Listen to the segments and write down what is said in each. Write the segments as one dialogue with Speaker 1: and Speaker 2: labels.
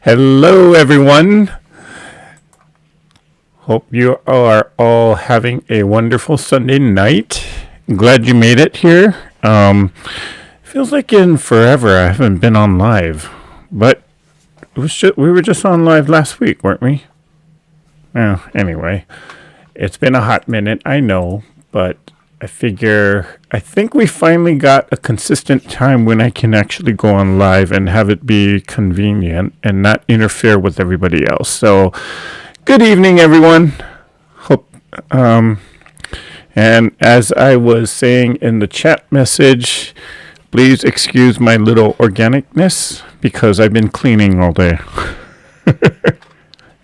Speaker 1: Hello, everyone. Hope you are all having a wonderful Sunday night. Glad you made it here. Feels like in forever I haven't been on live, but we were just on live last week, weren't we? Anyway, it's been a hot minute, I know, but I think we finally got a consistent time when I can actually go on live and have it be convenient and not interfere with everybody else. So, good evening, everyone. Hope, and as I was saying in the chat message, please excuse my little organicness because I've been cleaning all day.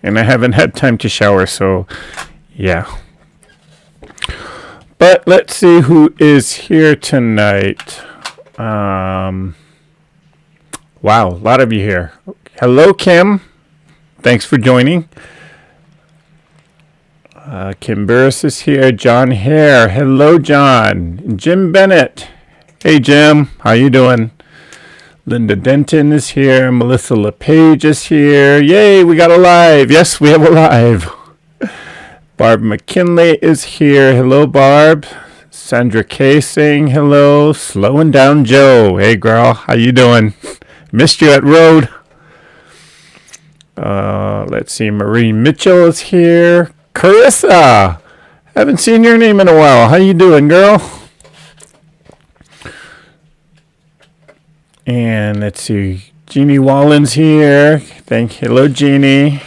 Speaker 1: And I haven't had time to shower, so yeah. But let's see who is here tonight. Wow, a lot of you here. Hello, Kim. Thanks for joining. Kim Burris is here. John Hare. Hello, John. Jim Bennett. Hey, Jim. How you doing? Linda Denton is here. Melissa LePage is here. Yay, we got a live. Yes, we have a live. Barb McKinley is here. Hello, Barb. Sandra Kay saying hello. Slowing down Joe. Hey, girl. How you doing? Missed you at Road. Let's see. Marie Mitchell is here. Carissa. Haven't seen your name in a while. How you doing, girl? And let's see. Jeannie Wallen's here. Hello, Jeannie.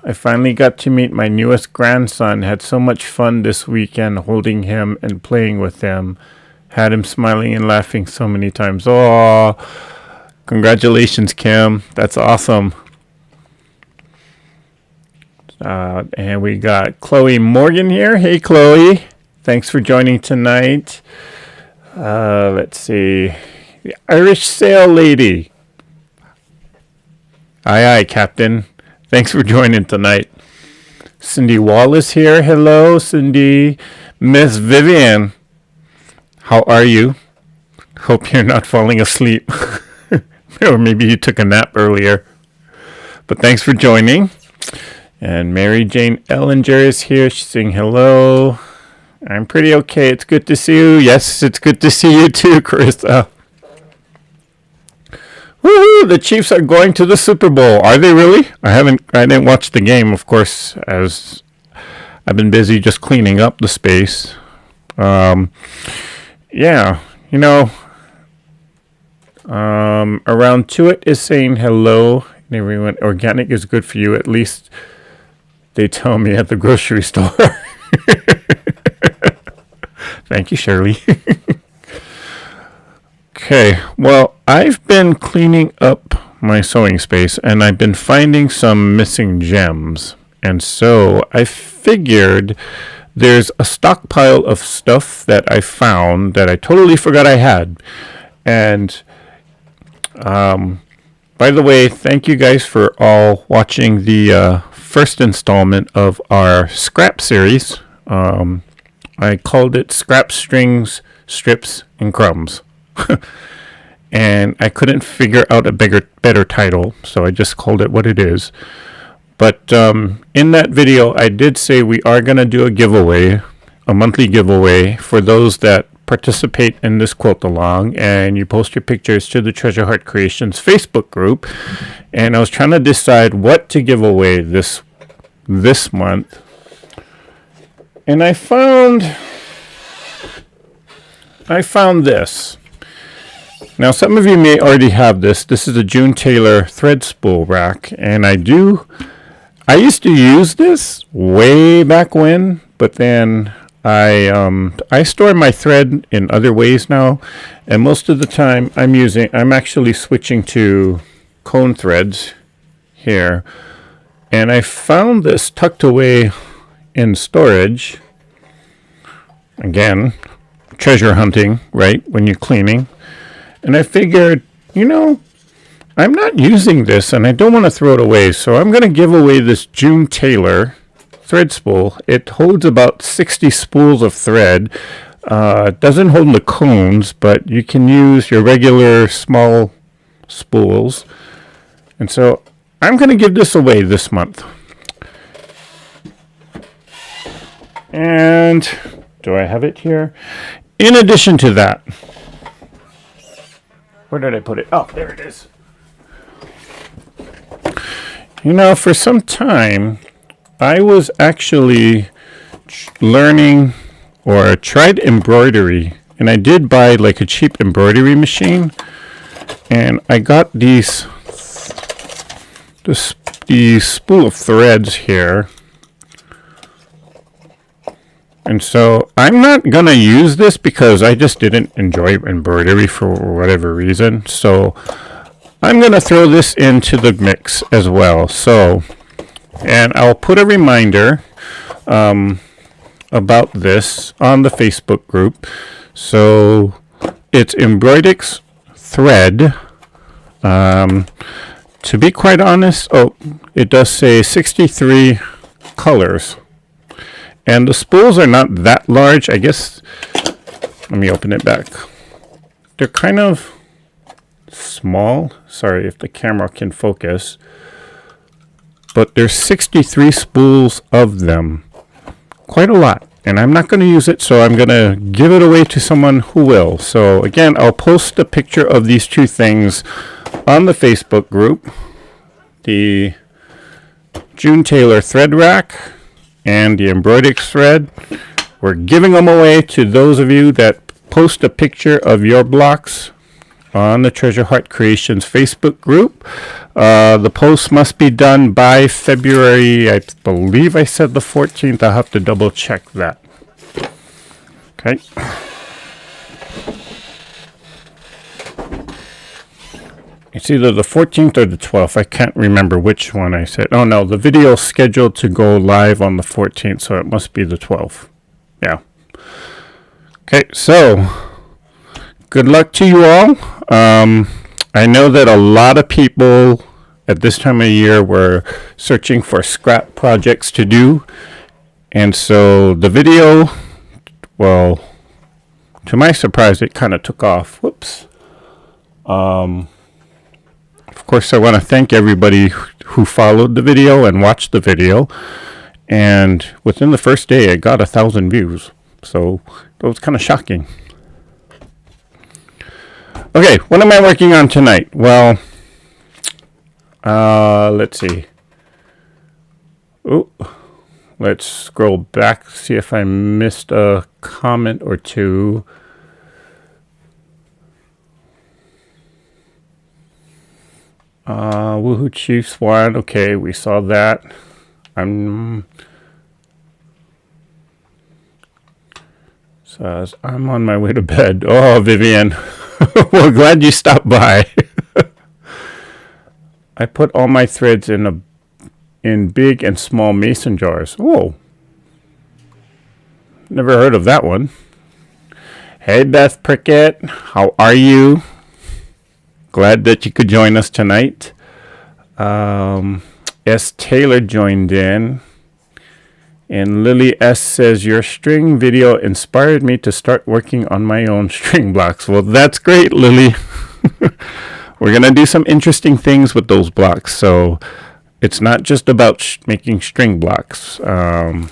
Speaker 1: I finally got to meet my newest grandson. Had so much fun this weekend holding him and playing with him. Had him smiling and laughing so many times. Oh, congratulations, Kim. That's awesome. And we got Chloe Morgan here. Hey, Chloe. Thanks for joining tonight. Let's see. The Irish Sail Lady. Aye, Captain. Thanks for joining tonight. Cindy Wallace here. Hello, Cindy. Miss Vivian. How are you? Hope you're not falling asleep. Or maybe you took a nap earlier. But thanks for joining. And Mary Jane Ellinger is here. She's saying hello. I'm pretty okay. It's good to see you. Yes, it's good to see you too, Carissa. Woohoo! The Chiefs are going to the Super Bowl. Are they really? I didn't watch the game, of course, as I've been busy just cleaning up the space. Yeah, you know, Around To It is saying hello. And everyone, organic is good for you. At least they tell me at the grocery store. Thank you, Shirley. Okay, well, I've been cleaning up my sewing space and I've been finding some missing gems. And so I figured there's a stockpile of stuff that I found that I totally forgot I had. And by the way, thank you guys for all watching the first installment of our scrap series. I called it Scrap Strings, Strips, and Crumbs. And I couldn't figure out a better title, so I just called it what it is. But in that video, I did say we are going to do a giveaway, a monthly giveaway for those that participate in this quilt along, and you post your pictures to the Treasure Heart Creations Facebook group. And I was trying to decide what to give away this month, and I found this. Now, some of you may already have this. This is a June Taylor thread spool rack, and I used to use this way back when, but then I store my thread in other ways now, and most of the time I'm actually switching to cone threads here. And I found this tucked away in storage. Again, treasure hunting, right, when you're cleaning. And I figured, I'm not using this and I don't want to throw it away, so I'm going to give away this June Taylor thread spool. It holds about 60 spools of thread. It doesn't hold the cones, but you can use your regular small spools. And so I'm going to give this away this month. And do I have it here? In addition to that, where did I put it? Oh, there it is. For some time, I was actually learning or tried embroidery. And I did buy like a cheap embroidery machine. And I got these spool of threads here. And so I'm not going to use this because I just didn't enjoy embroidery for whatever reason. So I'm going to throw this into the mix as well. So, and I'll put a reminder about this on the Facebook group. So it's Embroidex thread. To be quite honest, it does say 63 colors. And the spools are not that large. I guess, let me open it back. They're kind of small. Sorry if the camera can focus. But there's 63 spools of them. Quite a lot. And I'm not going to use it, so I'm going to give it away to someone who will. So again, I'll post a picture of these two things on the Facebook group the June Taylor thread rack and the embroidered thread. We're giving them away to those of you that post a picture of your blocks on the Treasure Heart Creations Facebook group. The post must be done by February, I believe I said the 14th. I'll have to double check that. Okay. It's either the 14th or the 12th. I can't remember which one I said. Oh no, the video is scheduled to go live on the 14th, so it must be the 12th. Yeah. Okay, so good luck to you all. I know that a lot of people at this time of year were searching for scrap projects to do. And so the video, well, to my surprise, it kind of took off. Whoops. Of course, I want to thank everybody who followed the video and watched the video. And within the first day, it got 1,000 views. So it was kind of shocking. Okay, what am I working on tonight? Well, let's see. Oh, let's scroll back, see if I missed a comment or two. Woohoo Chiefs won. Okay, we saw that. Says I'm on my way to bed. Oh, Vivian. Well, glad you stopped by. I put all my threads in big and small mason jars. Whoa. Never heard of that one. Hey, Beth Prickett. How are you? Glad that you could join us tonight. S. Taylor joined in. And Lily S. says, your string video inspired me to start working on my own string blocks. Well, that's great, Lily. We're going to do some interesting things with those blocks. So it's not just about making string blocks. Yeah,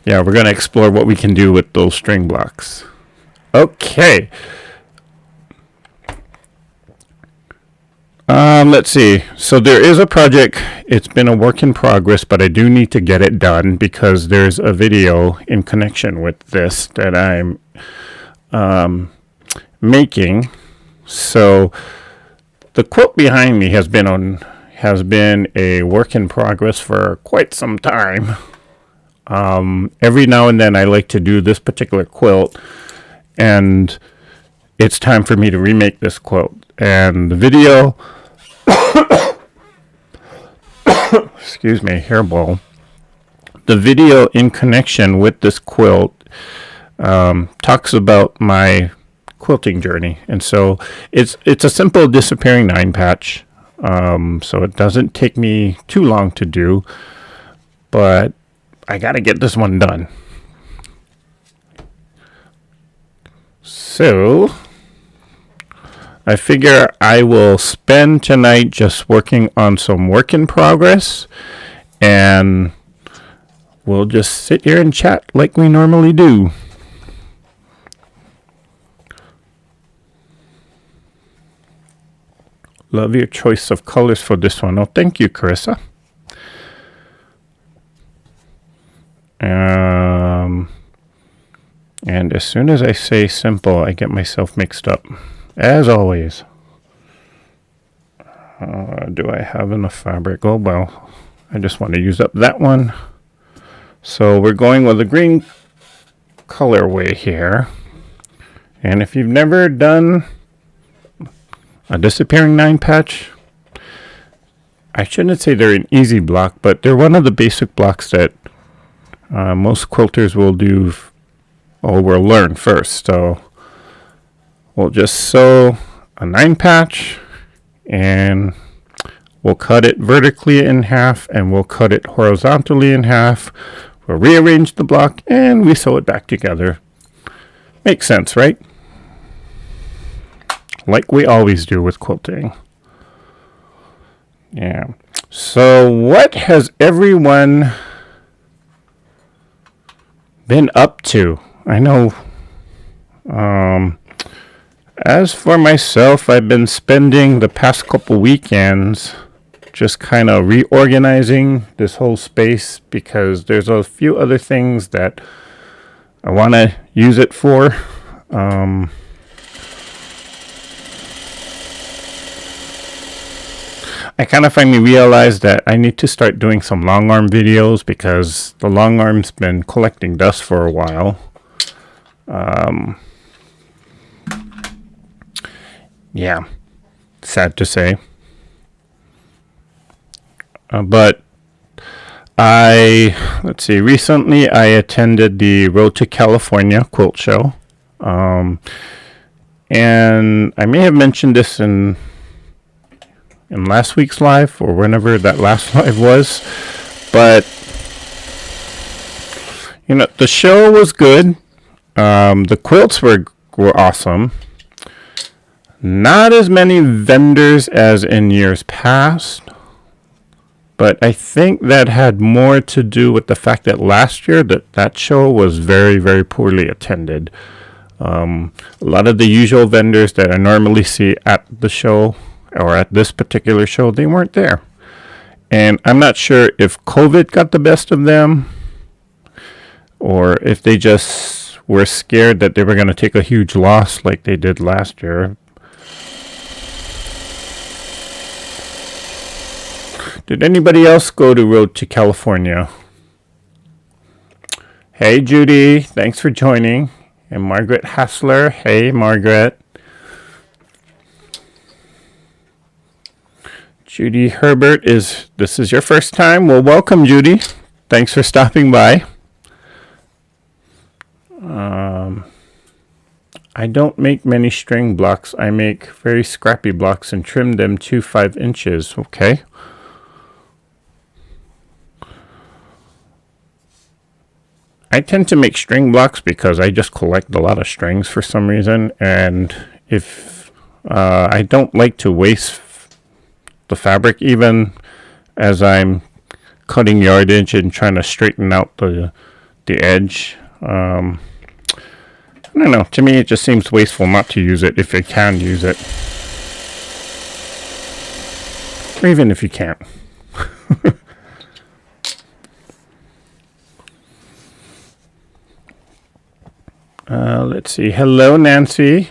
Speaker 1: we're going to explore what we can do with those string blocks. Okay. Let's see. So there is a project. It's been a work in progress, but I do need to get it done because there's a video in connection with this that I'm making. So the quilt behind me has been a work in progress for quite some time. Every now and then I like to do this particular quilt, and it's time for me to remake this quilt. And the video, excuse me, hairball. The video in connection with this quilt talks about my quilting journey. And so it's a simple disappearing 9-patch. So it doesn't take me too long to do, but I got to get this one done. So I figure I will spend tonight just working on some work in progress, and we'll just sit here and chat like we normally do. Love your choice of colors for this one. Oh, thank you, Carissa. And as soon as I say simple, I get myself mixed up. As always. Do I have enough fabric? Oh, well, I just want to use up that one. So we're going with a green colorway here. And if you've never done a disappearing 9-patch, I shouldn't say they're an easy block, but they're one of the basic blocks that most quilters will do, or will learn first. So we'll just sew a 9-patch, and we'll cut it vertically in half, and we'll cut it horizontally in half. We'll rearrange the block, and we sew it back together. Makes sense, right? Like we always do with quilting. Yeah. So what has everyone been up to? I know As for myself, I've been spending the past couple weekends just kind of reorganizing this whole space because there's a few other things that I want to use it for. I kind of finally realized that I need to start doing some long arm videos because the long arm's been collecting dust for a while. Yeah, sad to say. But let's see, recently I attended the Road to California quilt show. And I may have mentioned this in last week's live or whenever that last live was, but the show was good. The quilts were awesome. Not as many vendors as in years past, but I think that had more to do with the fact that last year that show was very, very poorly attended. A lot of the usual vendors that I normally see at the show or at this particular show, they weren't there. And I'm not sure if COVID got the best of them or if they just were scared that they were going to take a huge loss like they did last year. Did anybody else go to Road to California? Hey, Judy. Thanks for joining. And Margaret Hassler. Hey, Margaret. Judy Herbert this is your first time? Well, welcome, Judy. Thanks for stopping by. I don't make many string blocks. I make very scrappy blocks and trim them to 5 inches. Okay. I tend to make string blocks because I just collect a lot of strings for some reason. And if I don't like to waste the fabric even as I'm cutting yardage and trying to straighten out the edge. I don't know. To me, it just seems wasteful not to use it if you can use it. Or even if you can't. Let's see. Hello, Nancy.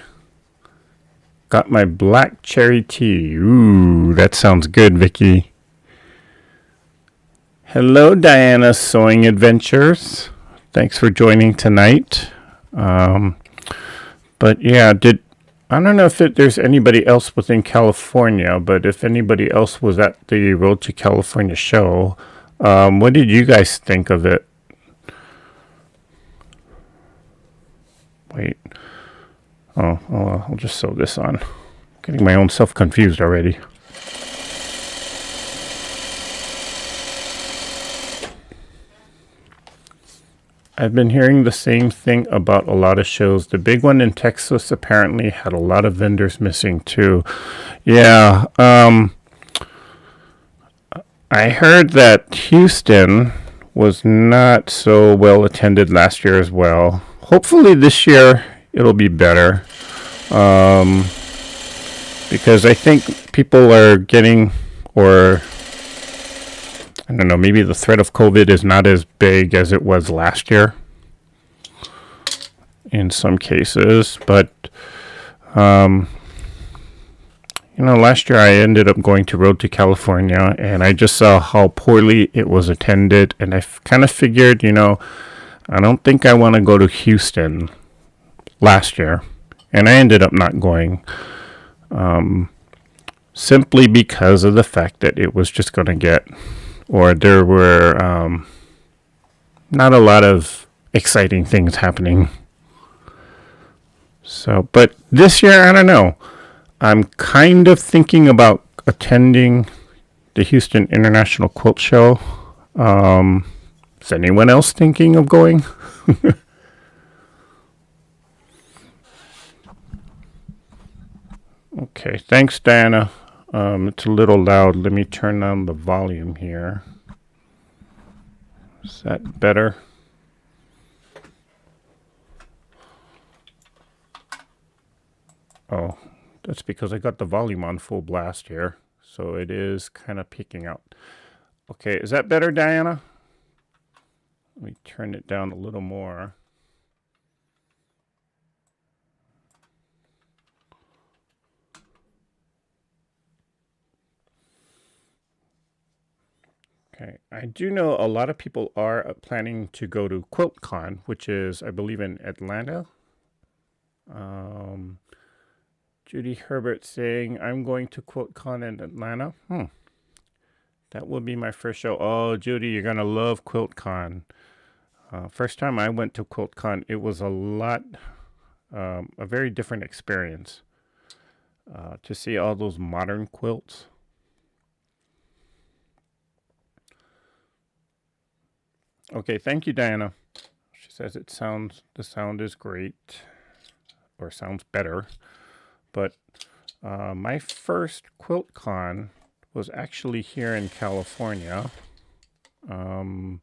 Speaker 1: Got my black cherry tea. Ooh, that sounds good, Vicky. Hello, Diana Sewing Adventures. Thanks for joining tonight. But yeah, I don't know if there's anybody else within California, but if anybody else was at the Road to California show, what did you guys think of it? Wait. Oh, I'll just sew this on. Getting my own self confused already. I've been hearing the same thing about a lot of shows. The big one in Texas apparently had a lot of vendors missing too. Yeah, I heard that Houston was not so well attended last year as well. Hopefully this year it'll be better. Because I think people are getting, or I don't know, maybe the threat of COVID is not as big as it was last year in some cases. But, last year I ended up going to Road to California and I just saw how poorly it was attended. And I kind of figured, I don't think I want to go to Houston last year. And I ended up not going. Simply because of the fact that it was just going to get, or there were not a lot of exciting things happening. So, but this year, I don't know. I'm kind of thinking about attending the Houston International Quilt Show. Is anyone else thinking of going? Okay, thanks, Diana. It's a little loud. Let me turn on the volume here. Is that better? Oh, that's because I got the volume on full blast here. So it is kind of peaking out. Okay, is that better, Diana? Let me turn it down a little more. Okay, I do know a lot of people are planning to go to QuiltCon, which is, I believe, in Atlanta. Judy Herbert saying, I'm going to QuiltCon in Atlanta. That will be my first show. Oh, Judy, you're going to love QuiltCon. First time I went to QuiltCon, it was a very different experience to see all those modern quilts. Okay, thank you, Diana. She says the sound is great, or sounds better. But my first QuiltCon was actually here in California. It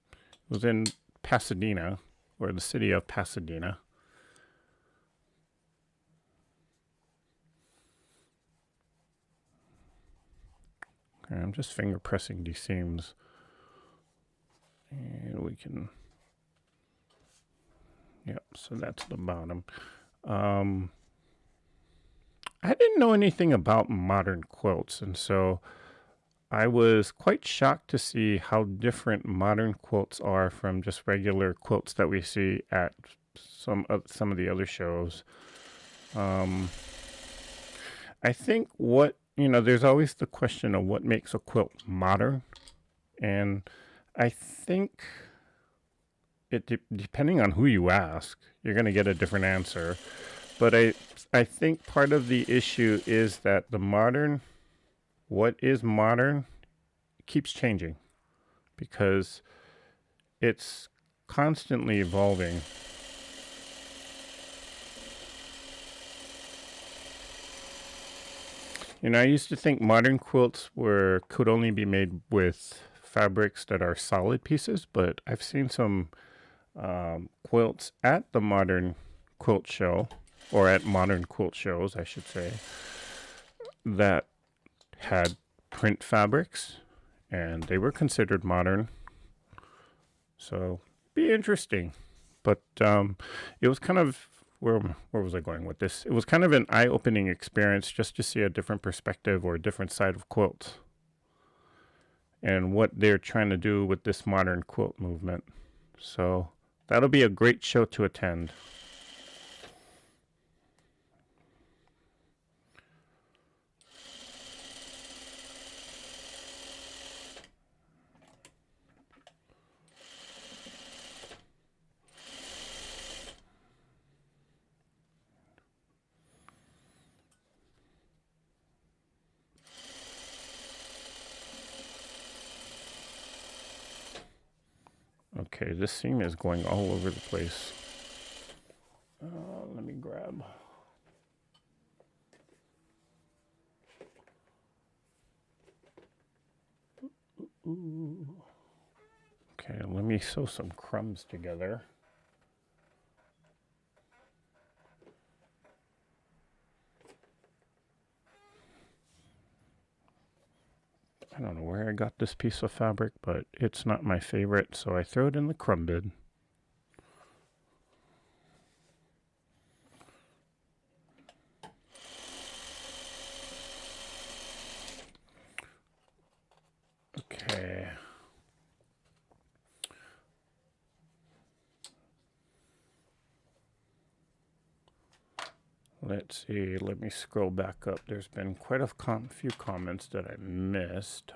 Speaker 1: was in Pasadena, or the city of Pasadena. Okay, I'm just finger pressing these seams. And we can, yep, so that's the bottom. I didn't know anything about modern quilts, and so I was quite shocked to see how different modern quilts are from just regular quilts that we see at some of the other shows. I think there's always the question of what makes a quilt modern, and I think depending on who you ask, you're going to get a different answer. But I think part of the issue is that what is modern keeps changing because it's constantly evolving. I used to think modern quilts could only be made with fabrics that are solid pieces, but I've seen some quilts at the modern quilt show, or at modern quilt shows, I should say, that had print fabrics, and they were considered modern. So, be interesting. But it was kind of where was I going with this? It was kind of an eye-opening experience just to see a different perspective or a different side of quilts and what they're trying to do with this modern quilt movement. So that'll be a great show to attend. Okay, this seam is going all over the place. Let me grab. Ooh. Okay, let me sew some crumbs together. I don't know where I got this piece of fabric, but it's not my favorite, so I throw it in the crumb bin. Okay. Let's see, let me scroll back up. There's been quite a few comments that I missed.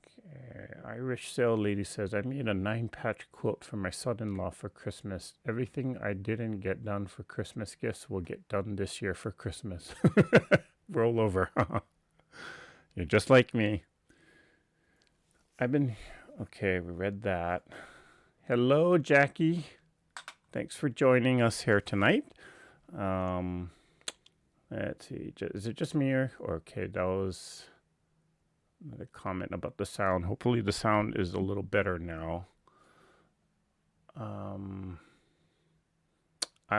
Speaker 1: Okay, Irish Sail Lady says, I made a 9-patch quilt for my son-in-law for Christmas. Everything I didn't get done for Christmas gifts will get done this year for Christmas. Roll over. You're just like me. Okay, we read that. Hello, Jackie. Thanks for joining us here tonight. Let's see. Is it just me or okay? That was another comment about the sound. Hopefully, the sound is a little better now. I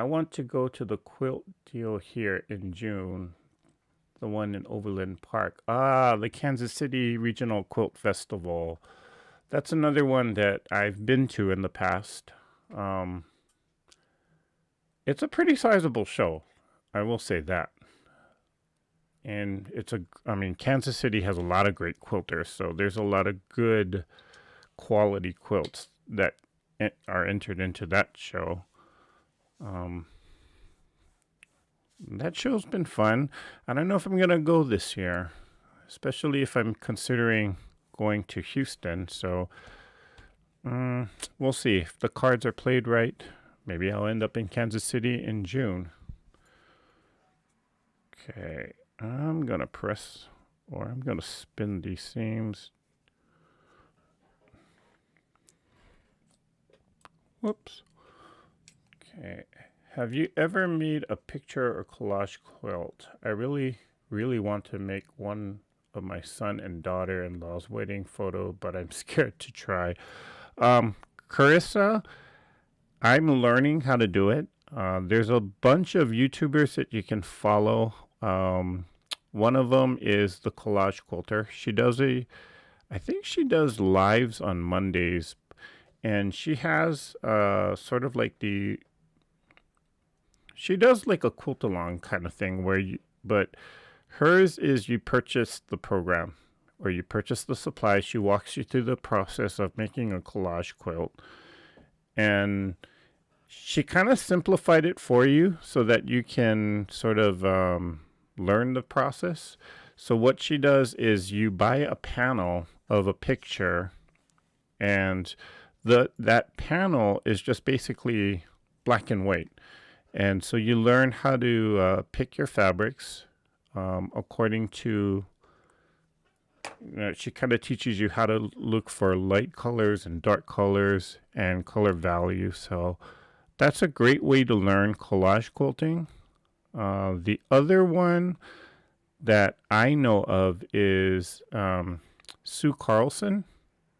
Speaker 1: want to go to the quilt deal here in June, the one in Overland Park. Ah, the Kansas City Regional Quilt Festival. That's another one that I've been to in the past. Um, it's a pretty sizable show, I will say that. And I mean, Kansas City has a lot of great quilters, so there's a lot of good quality quilts that are entered into that show. That show's been fun. I don't know if I'm going to go this year, especially if I'm considering going to Houston. So we'll see. If the cards are played right, maybe I'll end up in Kansas City in June. Okay, I'm going to press, or I'm going to spin these seams. Whoops. Okay. Have you ever made a picture or collage quilt? I really, really want to make one of my son and daughter-in-law's wedding photo, but I'm scared to try. Carissa, I'm learning how to do it. There's a bunch of YouTubers that you can follow. One of them is the Collage Quilter. I think she does lives on Mondays, and she has sort of like she does like a quilt along kind of thing but hers is you purchase the program or you purchase the supplies. She walks you through the process of making a collage quilt, and she kind of simplified it for you so that you can sort of learn the process. So what she does is you buy a panel of a picture, and that panel is just basically black and white. And so you learn how to pick your fabrics according to, she kind of teaches you how to look for light colors and dark colors and color value. So that's a great way to learn collage quilting. The other one that I know of is Sue Carlson.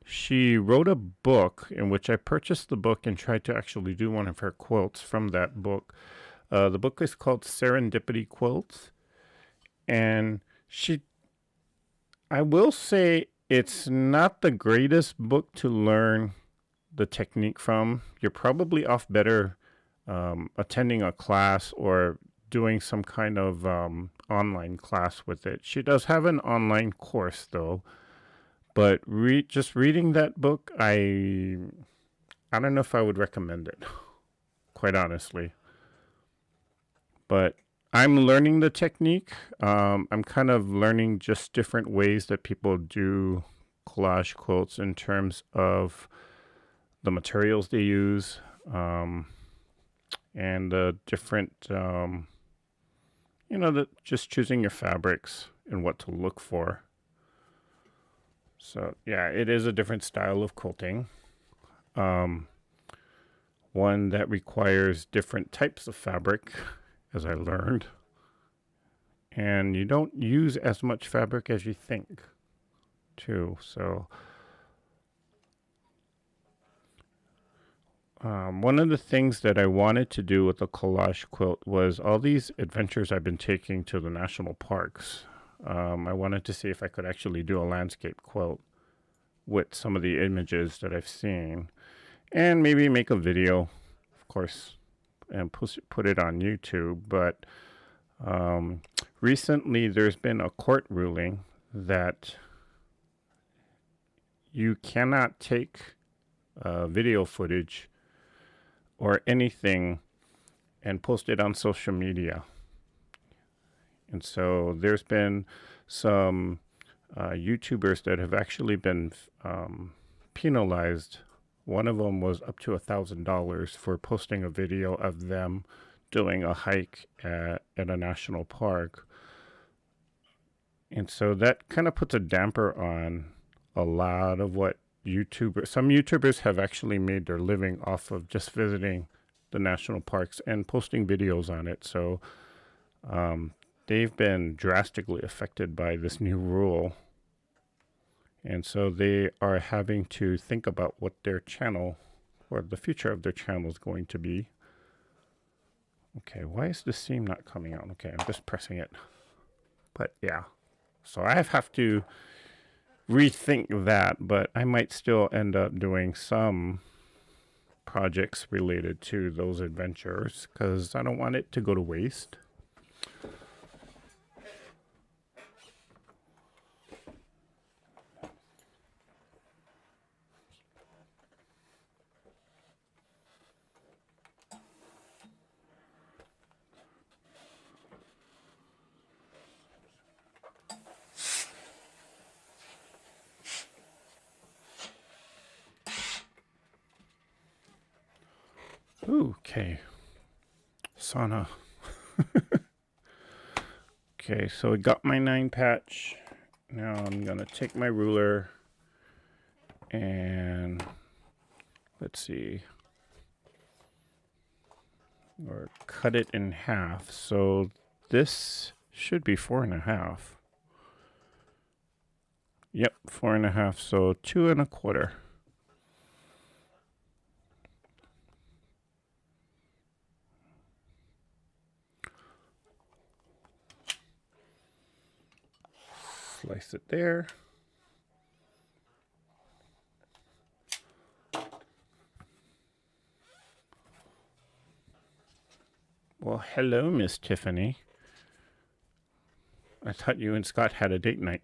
Speaker 1: She wrote a book in which I purchased the book and tried to actually do one of her quilts from that book. The book is called Serendipity Quilts. And I will say it's not the greatest book to learn the technique from. You're probably off better attending a class or doing some kind of online class with it. She does have an online course though. But just reading that book, I don't know if I would recommend it, quite honestly. But I'm learning the technique. I'm kind of learning just different ways that people do collage quilts in terms of the materials they use and the different, just choosing your fabrics and what to look for. So yeah, it is a different style of quilting. One that requires different types of fabric, as I learned. And you don't use as much fabric as you think, too. So one of the things that I wanted to do with the collage quilt was all these adventures I've been taking to the national parks. I wanted to see if I could actually do a landscape quilt with some of the images that I've seen, and maybe make a video, of course, and put it on YouTube. But recently there's been a court ruling that you cannot take video footage or anything and post it on social media. And so there's been some YouTubers that have actually been penalized. One of them was up to $1,000 for posting a video of them doing a hike at a national park. And so that kind of puts a damper on a lot of what some YouTubers have actually made their living off of just visiting the national parks and posting videos on it. So they've been drastically affected by this new rule. And so they are having to think about what or the future of their channel is going to be. Okay, why is the seam not coming out? Okay, I'm just pressing it. But yeah, so I have to rethink that, but I might still end up doing some projects related to those adventures because I don't want it to go to waste. Okay, sauna. Okay, so I got my 9 patch. Now I'm gonna take my ruler and let's see, or cut it in half. So this should be 4.5. Yep, 4.5. So 2 1/4. Slice it there. Well, hello, Miss Tiffany. I thought you and Scott had a date night.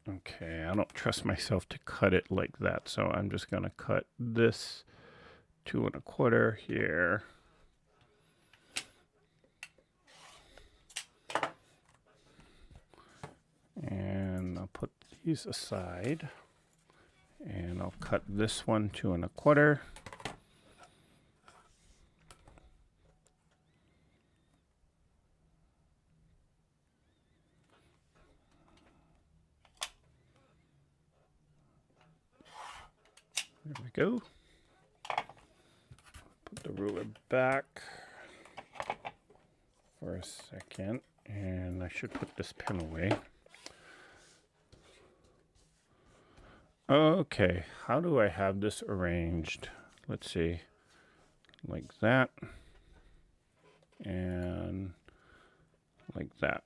Speaker 1: Okay, I don't trust myself to cut it like that, so I'm just going to cut this 2 1/4 here. And I'll put these aside. And I'll cut this one 2 1/4. There we go. Put the ruler back for a second, and I should put this pen away. Okay, how do I have this arranged? Let's see, like that, and like that.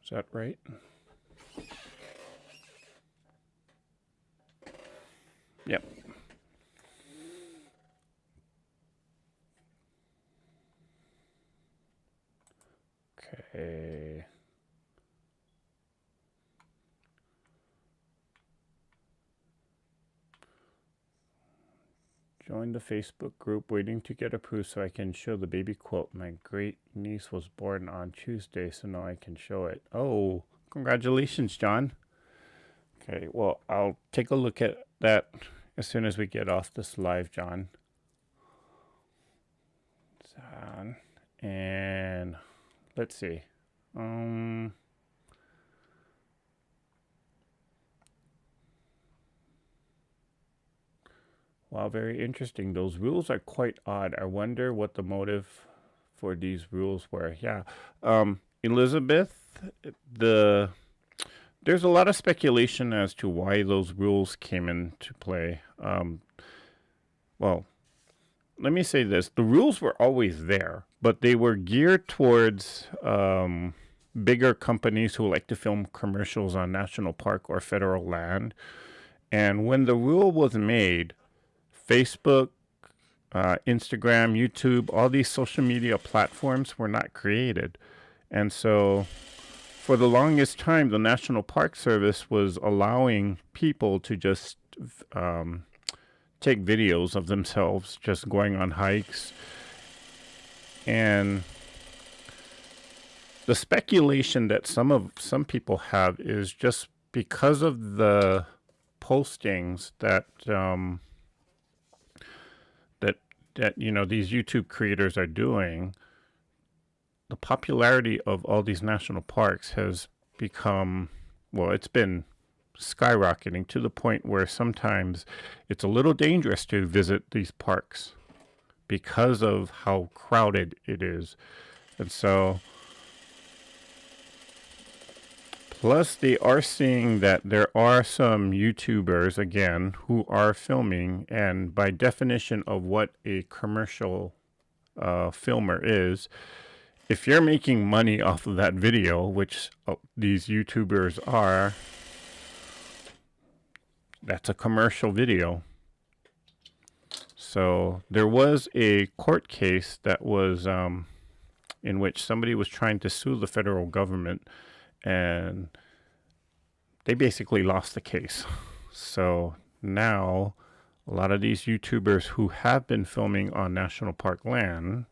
Speaker 1: Is that right? Yep. Okay. Join the Facebook group, waiting to get approved so I can show the baby quilt. My great niece was born on Tuesday, so now I can show it. Oh, congratulations, John. Okay, well, I'll take a look at that as soon as we get off this live, John. And let's see. Wow, very interesting. Those rules are quite odd. I wonder what the motive for these rules were. Yeah. Elizabeth, there's a lot of speculation as to why those rules came into play. Well, let me say this. The rules were always there, but they were geared towards bigger companies who like to film commercials on national park or federal land. And when the rule was made, Facebook, Instagram, YouTube, all these social media platforms were not created. And so for the longest time, the National Park Service was allowing people to just take videos of themselves just going on hikes. And the speculation that some people have is just because of the postings that that these YouTube creators are doing, the popularity of all these national parks has become, well, it's been skyrocketing to the point where sometimes it's a little dangerous to visit these parks because of how crowded it is. And so, plus they are seeing that there are some YouTubers, again, who are filming, and by definition of what a commercial filmer is, if you're making money off of that video, which these YouTubers are, that's a commercial video. So there was a court case that was in which somebody was trying to sue the federal government, and they basically lost the case. So now a lot of these YouTubers who have been filming on national park land,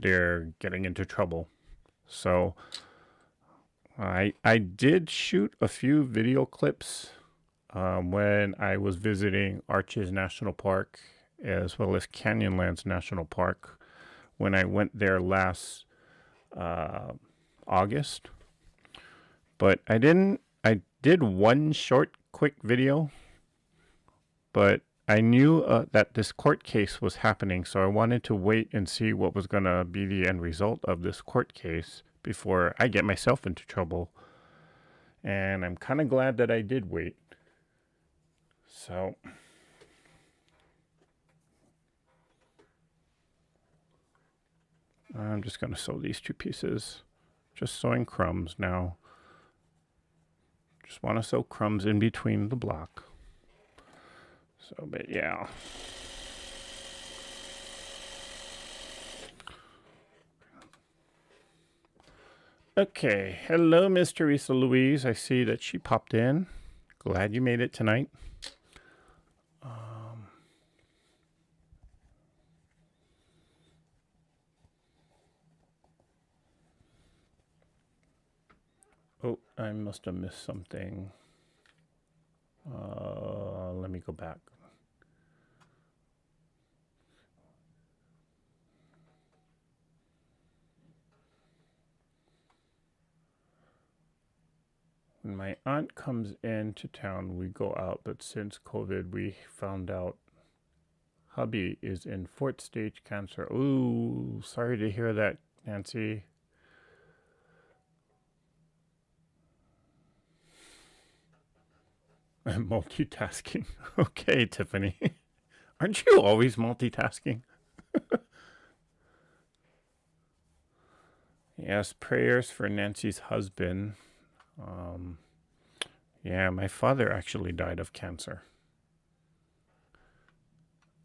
Speaker 1: they're getting into trouble. So I did shoot a few video clips when I was visiting Arches National Park as well as Canyonlands National Park when I went there last August. But I did one short, quick video, but I knew that this court case was happening, so I wanted to wait and see what was going to be the end result of this court case before I get myself into trouble. And I'm kind of glad that I did wait. So I'm just going to sew these two pieces. Just sewing crumbs now. Just want to sew crumbs in between the block. So, but yeah. Okay. Hello, Miss Teresa Louise. I see that she popped in. Glad you made it tonight. Oh, I must have missed something. Let me go back. When my aunt comes into town, we go out, but since COVID, we found out hubby is in 4th stage cancer. Ooh, sorry to hear that, Nancy. I'm multitasking. Okay, Tiffany. Aren't you always multitasking? Yes, prayers for Nancy's husband. Yeah, my father actually died of cancer.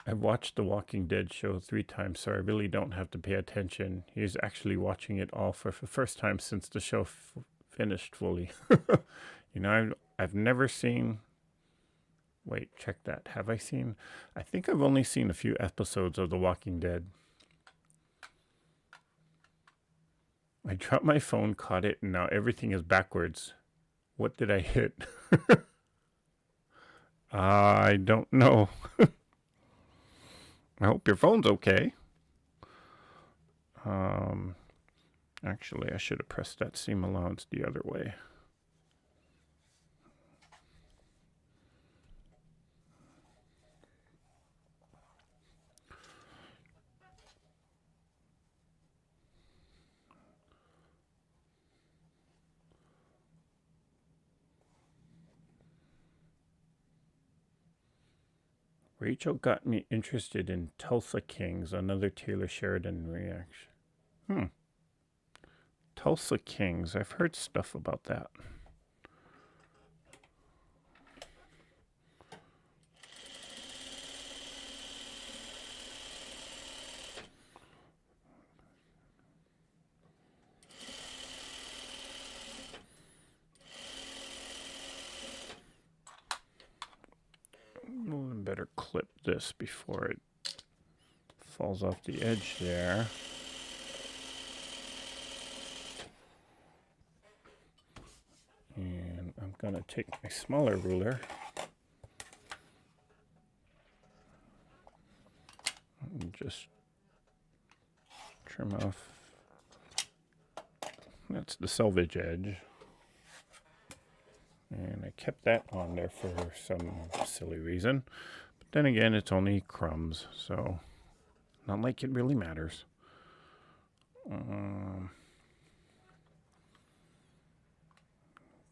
Speaker 1: I've watched the Walking Dead show 3 times, so I really don't have to pay attention. He's actually watching it all for the first time since the show finished fully. You know, I've never seen... Wait, check that. Have I seen... I think I've only seen a few episodes of The Walking Dead. I dropped my phone, caught it, and now everything is backwards. What did I hit? I don't know. I hope your phone's okay. Actually, I should have pressed that seam allowance the other way. Rachel got me interested in Tulsa Kings, another Taylor Sheridan reaction. Tulsa Kings. I've heard stuff about that. I better clip this before it falls off the edge there. And I'm going to take my smaller ruler and just trim off. That's the selvage edge. And I kept that on there for some silly reason. But then again, it's only crumbs, so not like it really matters.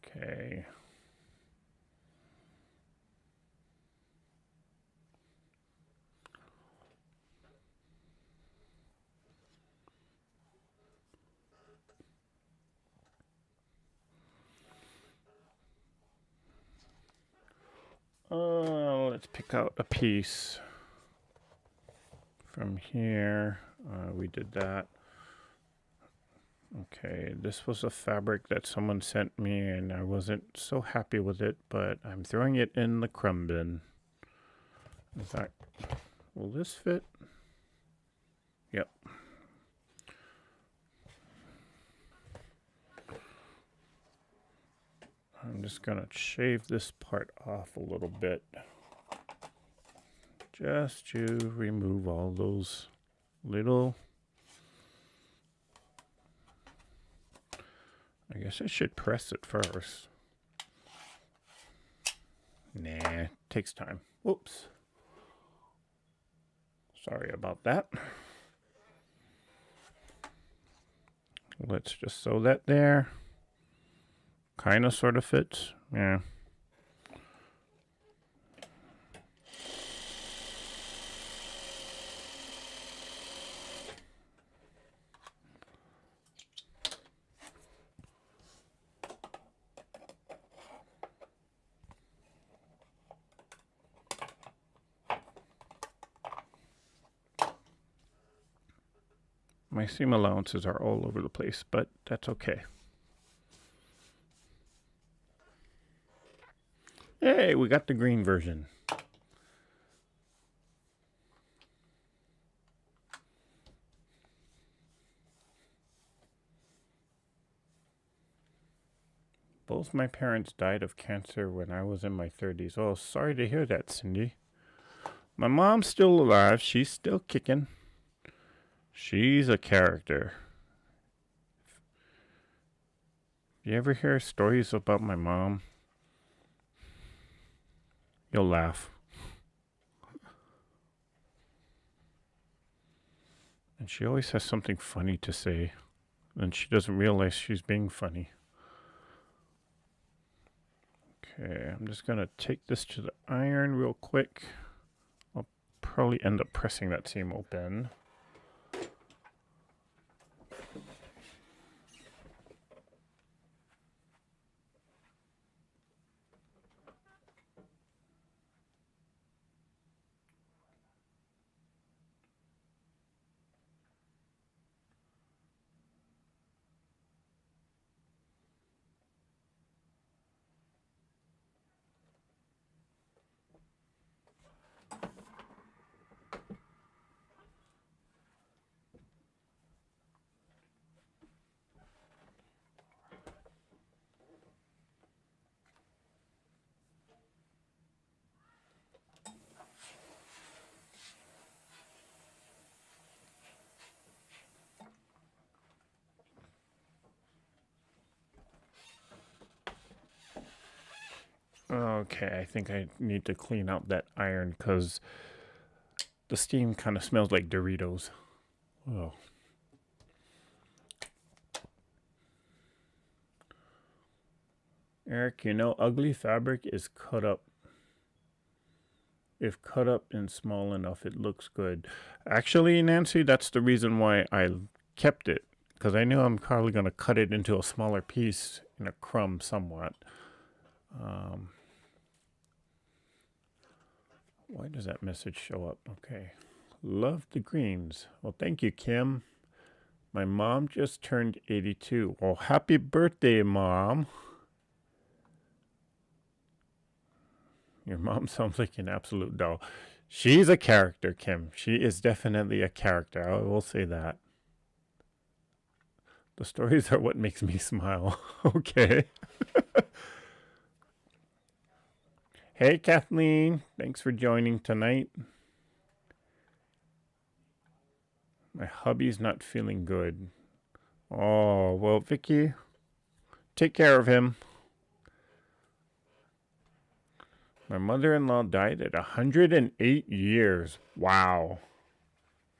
Speaker 1: Okay. Let's pick out a piece from here. We did that. Okay, this was a fabric that someone sent me and I wasn't so happy with it, but I'm throwing it in the crumb bin. In fact, will this fit? Yep. I'm just gonna shave this part off a little bit, just to remove all those little, I guess I should press it first. Nah, takes time. Whoops. Sorry about that. Let's just sew that there. Kind of sort of fits. Yeah. My seam allowances are all over the place, but that's okay. Hey, we got the green version. Both my parents died of cancer when I was in my 30s. Oh, sorry to hear that, Cindy. My mom's still alive. She's still kicking. She's a character. You ever hear stories about my mom? You'll laugh. And she always has something funny to say. And she doesn't realize she's being funny. Okay, I'm just going to take this to the iron real quick. I'll probably end up pressing that seam open. Okay, I think I need to clean out that iron because the steam kind of smells like Doritos. Oh. Eric, you know, ugly fabric is cut up. If cut up and small enough, it looks good. Actually, Nancy, that's the reason why I kept it. Because I knew I'm probably going to cut it into a smaller piece in a crumb somewhat. Why does that message show up? Okay. Love the greens. Well, thank you, Kim. My mom just turned 82. Well, happy birthday, Mom. Your mom sounds like an absolute doll. She's a character, Kim. She is definitely a character. I will say that. The stories are what makes me smile. Okay. Hey, Kathleen. Thanks for joining tonight. My hubby's not feeling good. Oh, well, Vicky, take care of him. My mother-in-law died at 108 years. Wow.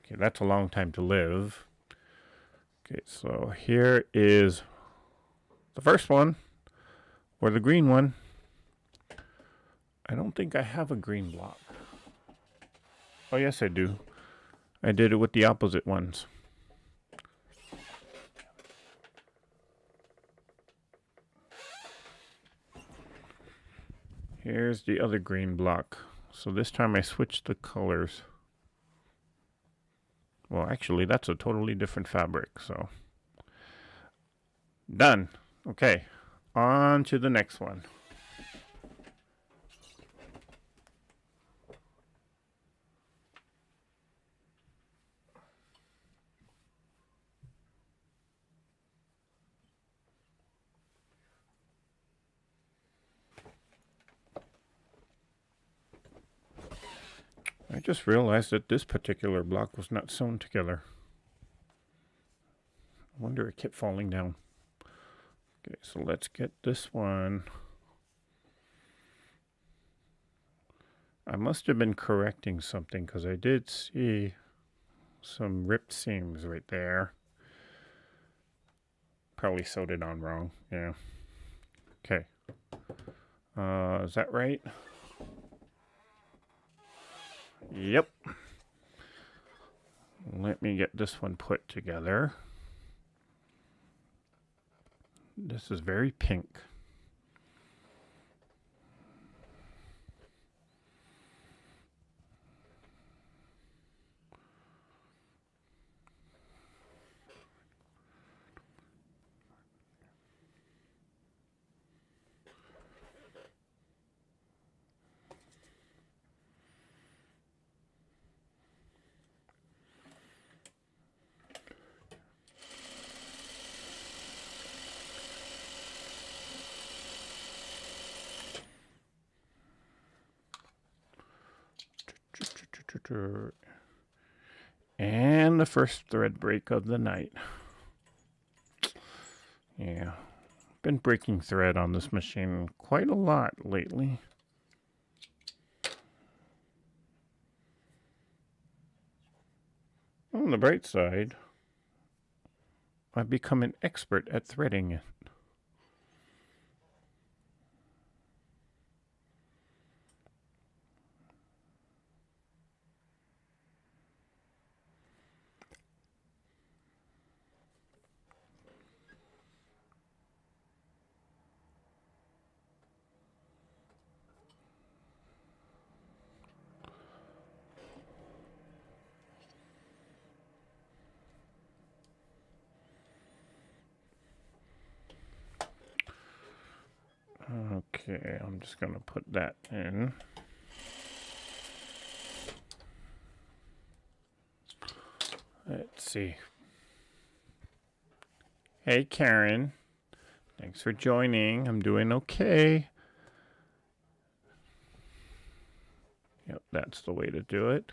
Speaker 1: Okay, that's a long time to live. Okay, so here is the first one, or the green one. I don't think I have a green block. Oh, yes, I do. I did it with the opposite ones. Here's the other green block. So this time I switched the colors. Well, actually, that's a totally different fabric, so. Done. Okay, on to the next one. I just realized that this particular block was not sewn together. I wonder it kept falling down. Okay, so let's get this one. I must have been correcting something because I did see some ripped seams right there. Probably sewed it on wrong. Yeah. Okay. Is that right? Yep. Let me get this one put together. This is very pink. And the first thread break of the night. Yeah, been breaking thread on this machine quite a lot lately. On the bright side, I've become an expert at threading it. Okay, I'm just going to put that in. Let's see. Hey, Karen. Thanks for joining. I'm doing okay. Yep, that's the way to do it.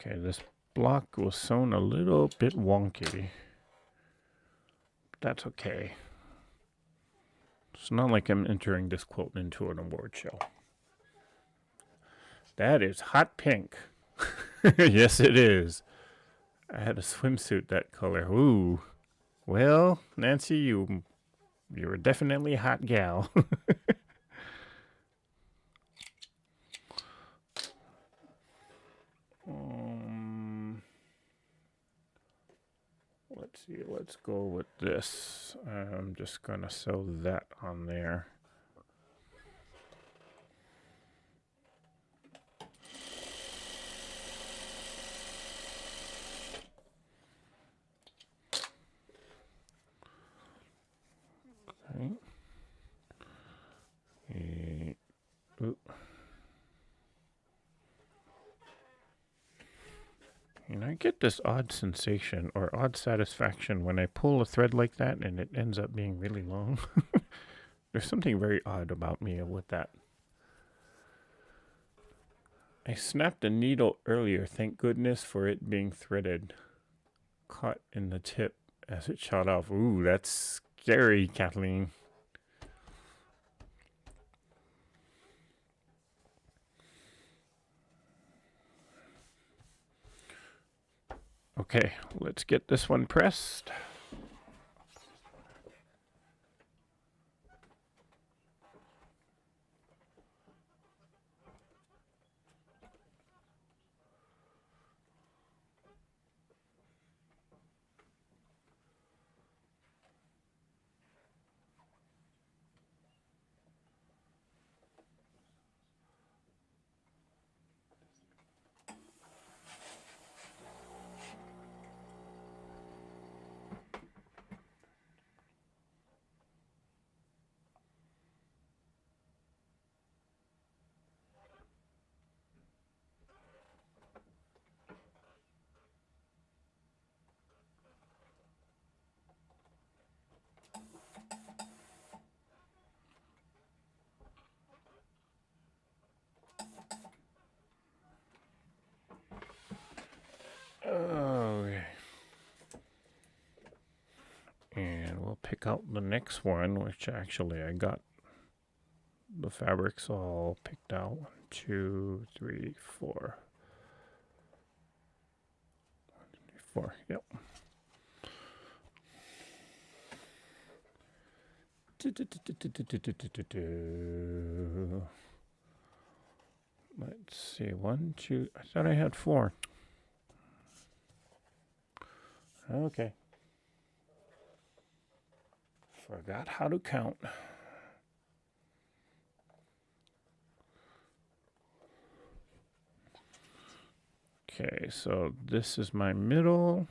Speaker 1: Okay, this block was sewn a little bit wonky. That's okay. It's not like I'm entering this quilt into an award show. That is hot pink. Yes, it is. I had a swimsuit that color. Ooh. Well, Nancy, you're definitely a hot gal. Let's see. Let's go with this. I'm just gonna sew that on there. Okay. Ooh. I get this odd sensation or odd satisfaction when I pull a thread like that and it ends up being really long. There's something very odd about me with that. I snapped a needle earlier, thank goodness for it being threaded. Caught in the tip as it shot off. Ooh, that's scary, Kathleen. Okay, let's get this one pressed. Okay. And we'll pick out the next one, which actually I got the fabrics all picked out. 1, 2, 3, 4. 1, 2, 3, 4. Yep. Let's see. 1, 2. I thought I had 4. Okay. Forgot how to count. Okay, so this is my middle.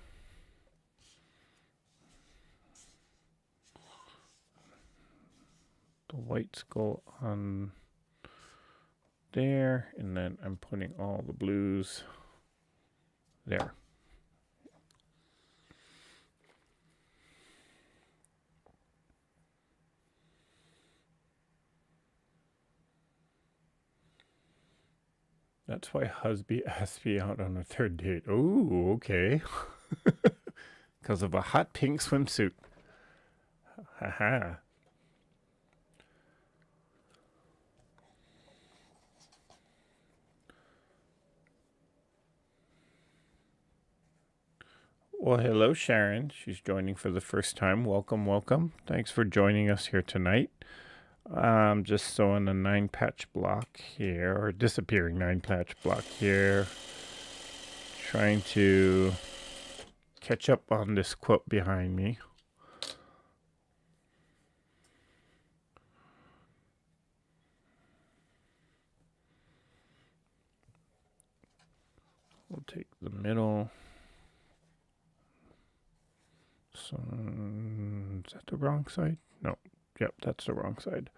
Speaker 1: The whites go on there, and then I'm putting all the blues there. That's why husband asked me out on a third date. Oh, okay. Because of a hot pink swimsuit. Haha. Well, hello, Sharon. She's joining for the first time. Welcome, welcome. Thanks for joining us here tonight. I'm just sewing a 9-patch block here, or disappearing 9-patch block here. Trying to catch up on this quilt behind me. We'll take the middle. So, is that the wrong side? No. Yep, that's the wrong side.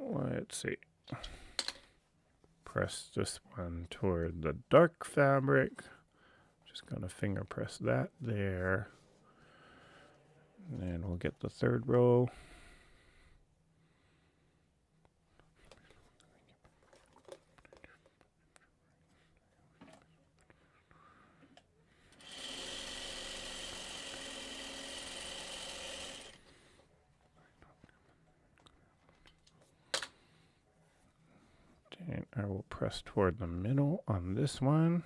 Speaker 1: Let's see. Press this one toward the dark fabric. Just going to finger press that there. And then we'll get the third row. And I will press toward the middle on this one.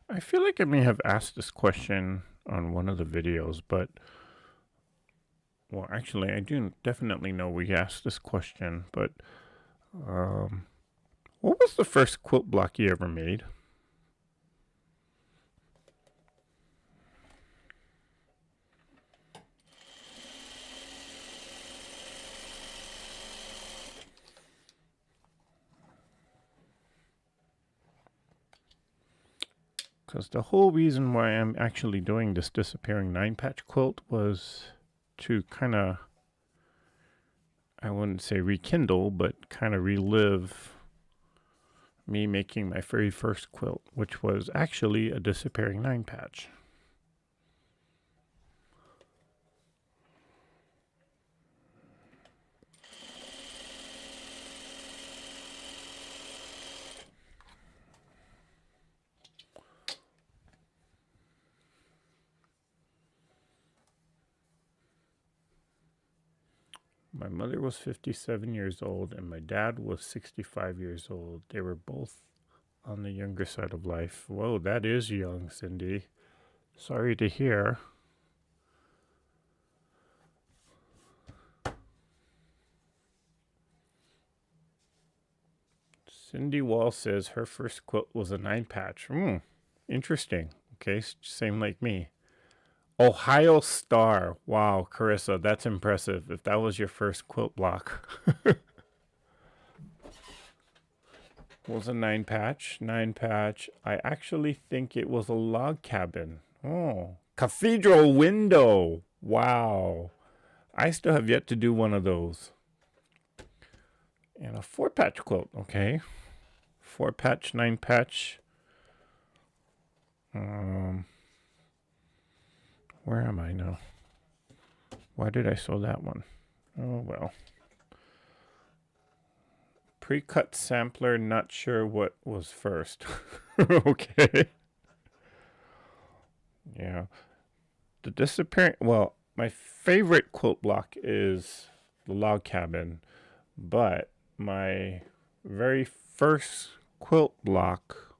Speaker 1: I feel like I may have asked this question on one of the videos, but well, actually, I do definitely know we asked this question, but what was the first quilt block you ever made? Because the whole reason why I'm actually doing this disappearing 9-patch quilt was to kind of, I wouldn't say rekindle, but kind of relive me making my very first quilt, which was actually a disappearing 9-patch. My mother was 57 years old and my dad was 65 years old. They were both on the younger side of life. Whoa, that is young, Cindy. Sorry to hear. Cindy Wall says her first quilt was a 9-patch. Interesting. Okay, same like me. Ohio Star. Wow, Carissa, that's impressive. If that was your first quilt block. Was a 9-patch. 9-patch. I actually think it was a log cabin. Oh, cathedral window. Wow. I still have yet to do one of those. And a 4-patch quilt. Okay. 4-patch, 9-patch. Where am I now? Why did I sew that one? Oh, well. Pre-cut sampler, not sure what was first. Okay. Yeah. The disappearing, well, my favorite quilt block is the log cabin, but my very first quilt block,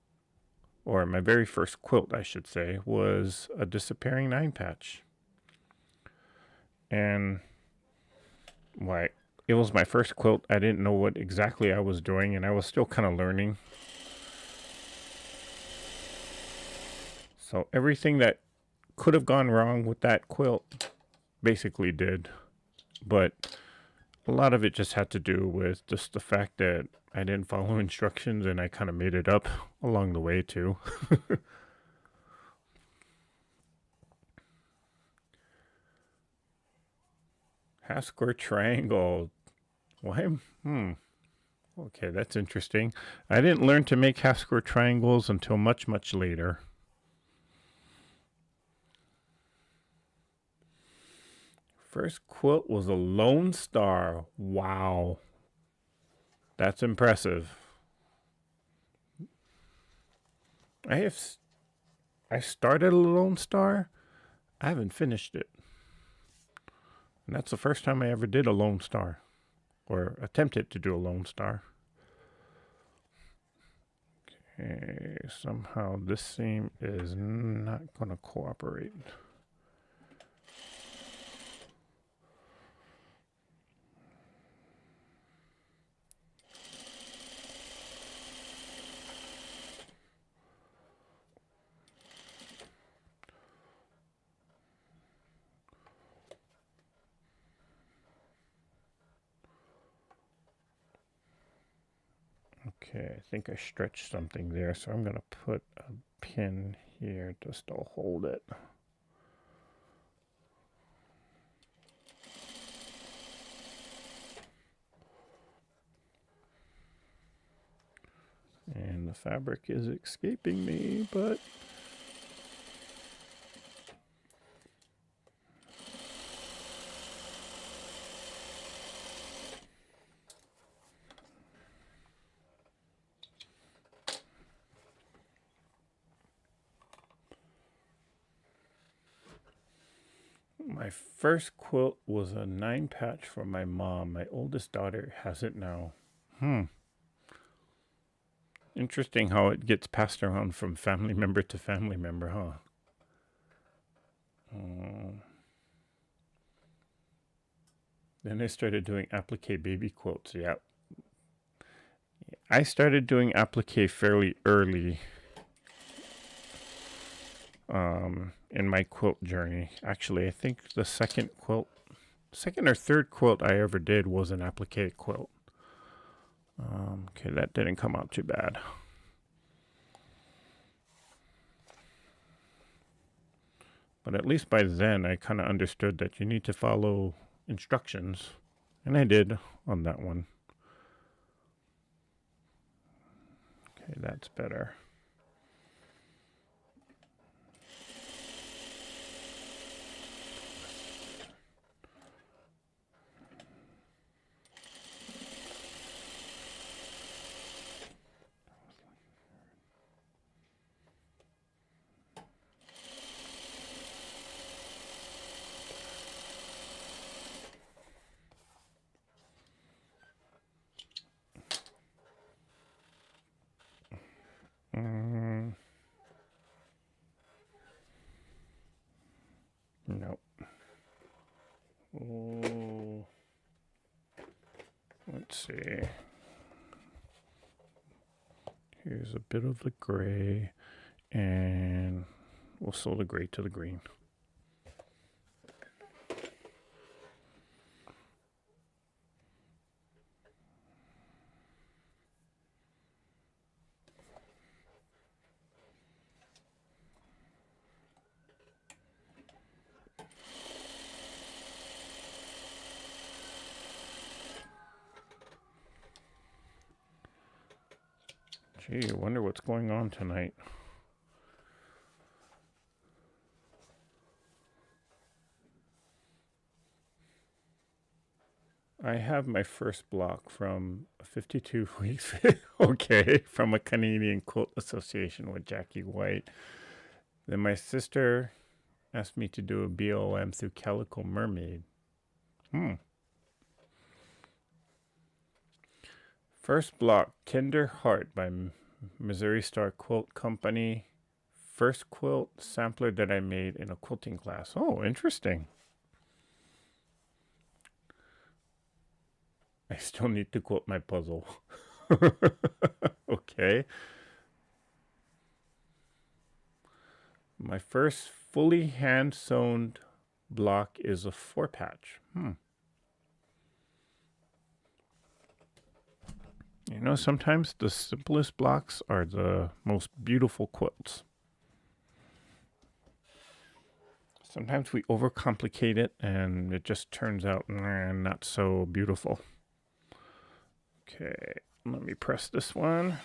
Speaker 1: or my very first quilt, I should say, was a disappearing 9-patch. And why, it was my first quilt. I didn't know what exactly I was doing, and I was still kind of learning. So everything that could have gone wrong with that quilt basically did. But a lot of it just had to do with just the fact that I didn't follow instructions and I kind of made it up along the way too. Half square triangle. Why? Okay, that's interesting. I didn't learn to make half square triangles until much, much later. First quilt was a Lone Star. Wow. That's impressive. I started a Lone Star. I haven't finished it. And that's the first time I ever did a Lone Star. Or attempted to do a Lone Star. Okay, somehow this seam is not going to cooperate. Okay, I think I stretched something there, so I'm going to put a pin here just to hold it. And the fabric is escaping me, but my first quilt was a 9-patch from my mom. My oldest daughter has it now. Interesting how it gets passed around from family member to family member, huh? Then I started doing applique baby quilts. Yeah. I started doing applique fairly early in my quilt journey. Actually, I think the second or third quilt I ever did was an applique quilt. Okay, that didn't come out too bad. But at least by then, I kind of understood that you need to follow instructions. And I did on that one. Okay, that's better. Nope. Oh, let's see. Here's a bit of the gray, and we'll sew the gray to the green. Gee, I wonder what's going on tonight. I have my first block from 52 weeks, okay, from a Canadian Quilt Association with Jackie White. Then my sister asked me to do a BLM through Calico Mermaid. First block, Tender Heart by Missouri Star Quilt Company. First quilt sampler that I made in a quilting class. Oh, interesting. I still need to quilt my puzzle. Okay. My first fully hand sewn block is a 4-patch. You know, sometimes the simplest blocks are the most beautiful quilts. Sometimes we overcomplicate it and it just turns out not so beautiful. Okay, let me press this one.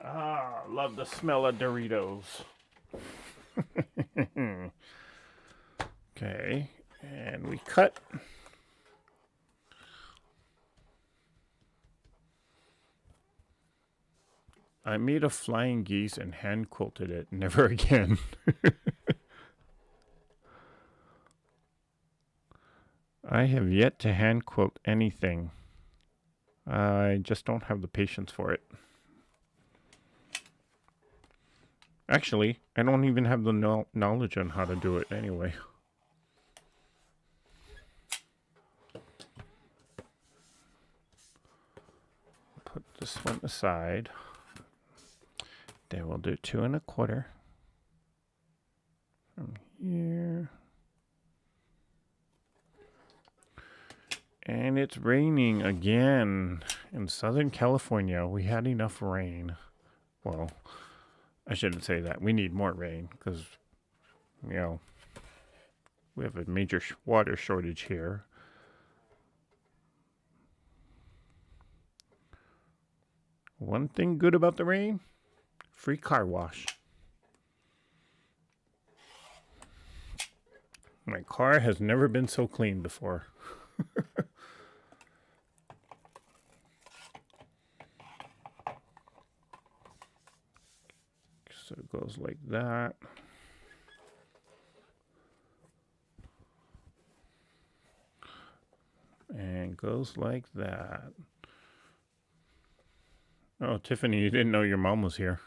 Speaker 1: Ah, love the smell of Doritos. Okay, and we cut. I made a flying geese and hand quilted it. Never again. I have yet to hand quilt anything. I just don't have the patience for it. Actually, I don't even have the knowledge on how to do it anyway. Put this one aside. Then we'll do 2 1/4 from here. And it's raining again in Southern California. We had enough rain. Well, I shouldn't say that. We need more rain because, you know, we have a major water shortage here. One thing good about the rain, free car wash. My car has never been so clean before. So it goes like that. And goes like that. Oh, Tiffany, you didn't know your mom was here.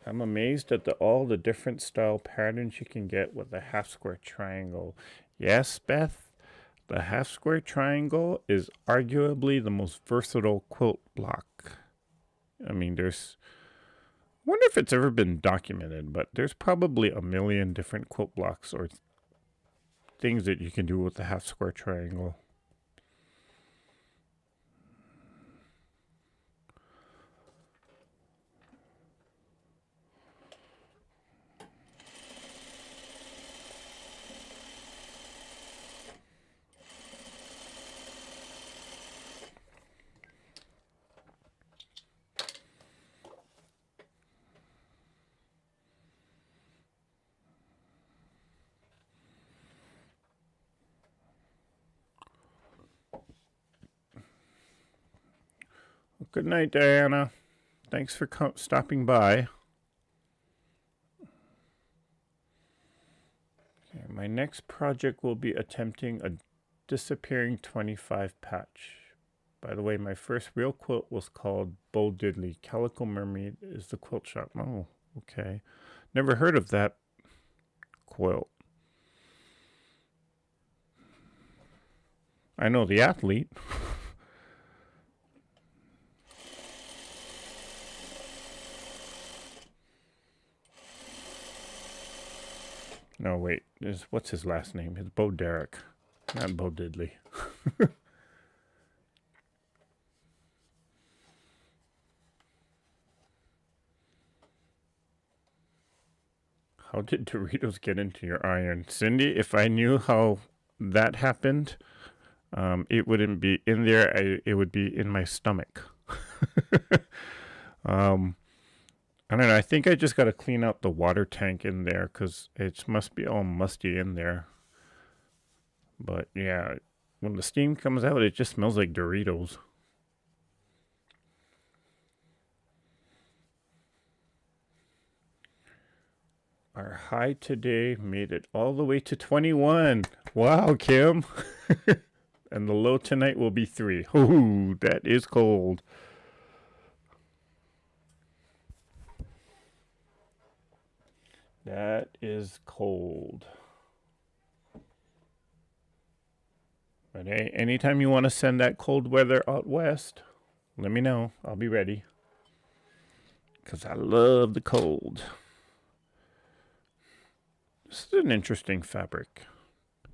Speaker 1: I'm amazed at all the different style patterns you can get with a half square triangle. Yes, Beth, the half square triangle is arguably the most versatile quilt block. I mean, wonder if it's ever been documented, but there's probably a million different quilt blocks or things that you can do with the half square triangle. Good night, Diana. Thanks for stopping by. Okay, my next project will be attempting a disappearing 25 patch. By the way, my first real quilt was called Bo Diddley. Calico Mermaid is the quilt shop. Oh, okay. Never heard of that quilt. I know the athlete. No, wait. What's his last name? It's Bo Derek, not Bo Diddley. How did Doritos get into your iron? Cindy, if I knew how that happened, it wouldn't be in there. It would be in my stomach. I don't know. I think I just got to clean out the water tank in there because it must be all musty in there. But yeah, when the steam comes out, it just smells like Doritos. Our high today made it all the way to 21. Wow, Kim. And the low tonight will be 3. Ooh, that is cold. That is cold. But hey, anytime you want to send that cold weather out west, let me know. I'll be ready. Because I love the cold. This is an interesting fabric.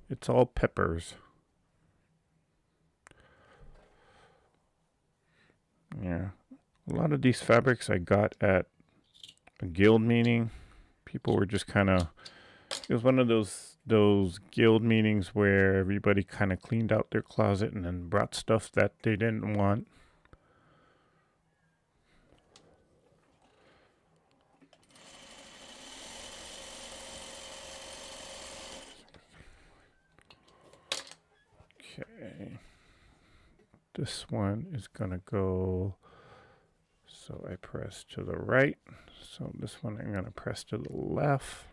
Speaker 1: It's all peppers. Yeah. A lot of these fabrics I got at a guild meeting. People were just kind of... It was one of those guild meetings where everybody kind of cleaned out their closet and then brought stuff that they didn't want. Okay. This one is going to go... So I press to the right. So this one I'm going to press to the left.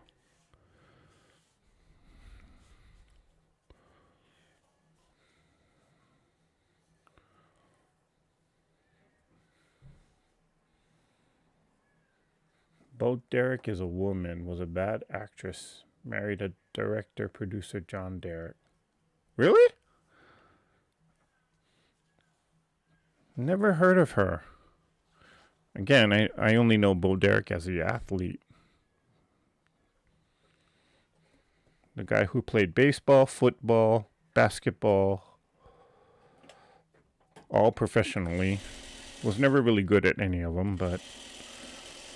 Speaker 1: Bo Derek is a woman, was a bad actress, married a director, producer, John Derek. Really? Never heard of her. Again, I only know Bo Derek as the athlete. The guy who played baseball, football, basketball, all professionally. Was never really good at any of them, but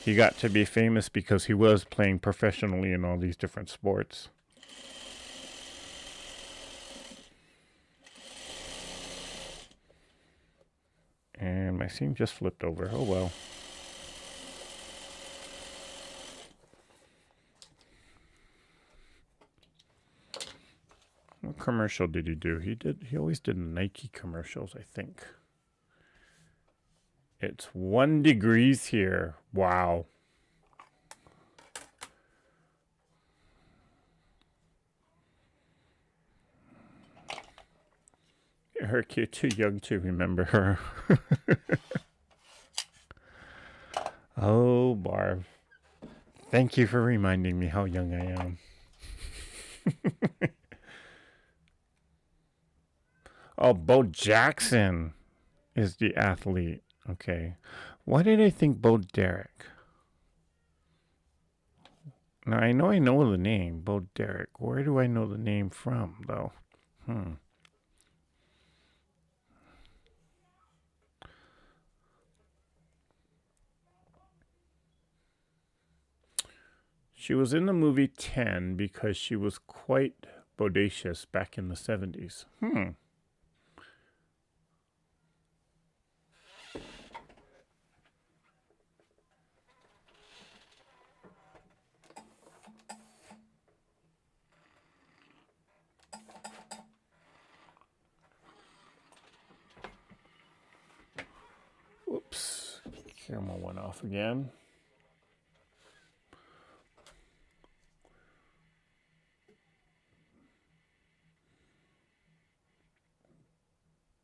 Speaker 1: he got to be famous because he was playing professionally in all these different sports. And my seam just flipped over. Oh well. What commercial did he do? He always did Nike commercials, I think. It's 1 degrees here. Wow. Herc, you're too young to remember her. Oh, Barb. Thank you for reminding me how young I am. Oh, Bo Jackson is the athlete. Okay. Why did I think Bo Derek? Now, I know the name, Bo Derek. Where do I know the name from, though? She was in the movie 10 because she was quite bodacious back in the 70s. Whoops. Camera went off again.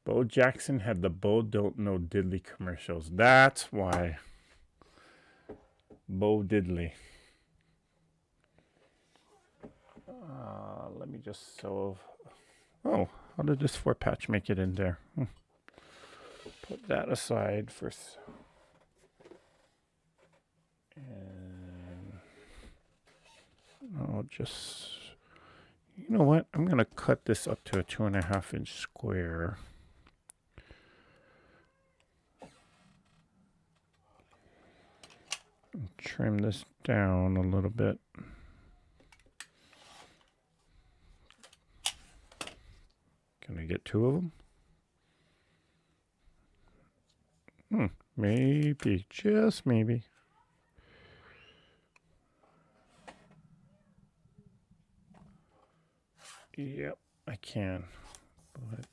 Speaker 1: Bo Jackson had the Bo Don't Know Diddley commercials. That's why. Bo Diddley. Let me just solve. Oh, how did this 4-patch make it in there? Put that aside first. And I'll just, you know what? I'm going to cut this up to a 2.5-inch square. And trim this down a little bit. Can I get 2 of them? Maybe, just maybe. Yep, I can. But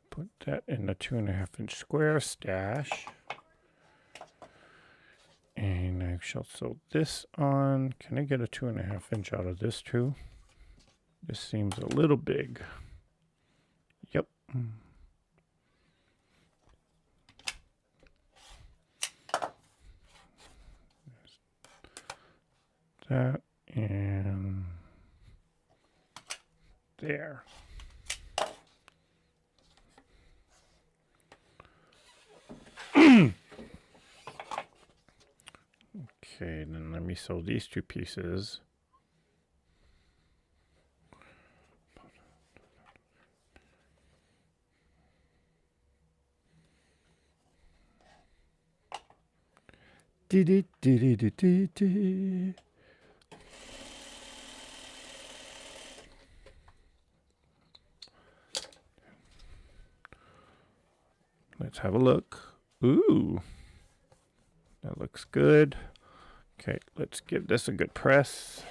Speaker 1: put that in the 2.5-inch square stash. And I shall sew this on. Can I get a 2.5-inch out of this too? This seems a little big. Yep. That and there. Okay, then let me sew these 2 pieces. Let's have a look. Ooh, that looks good. Okay, let's give this a good press.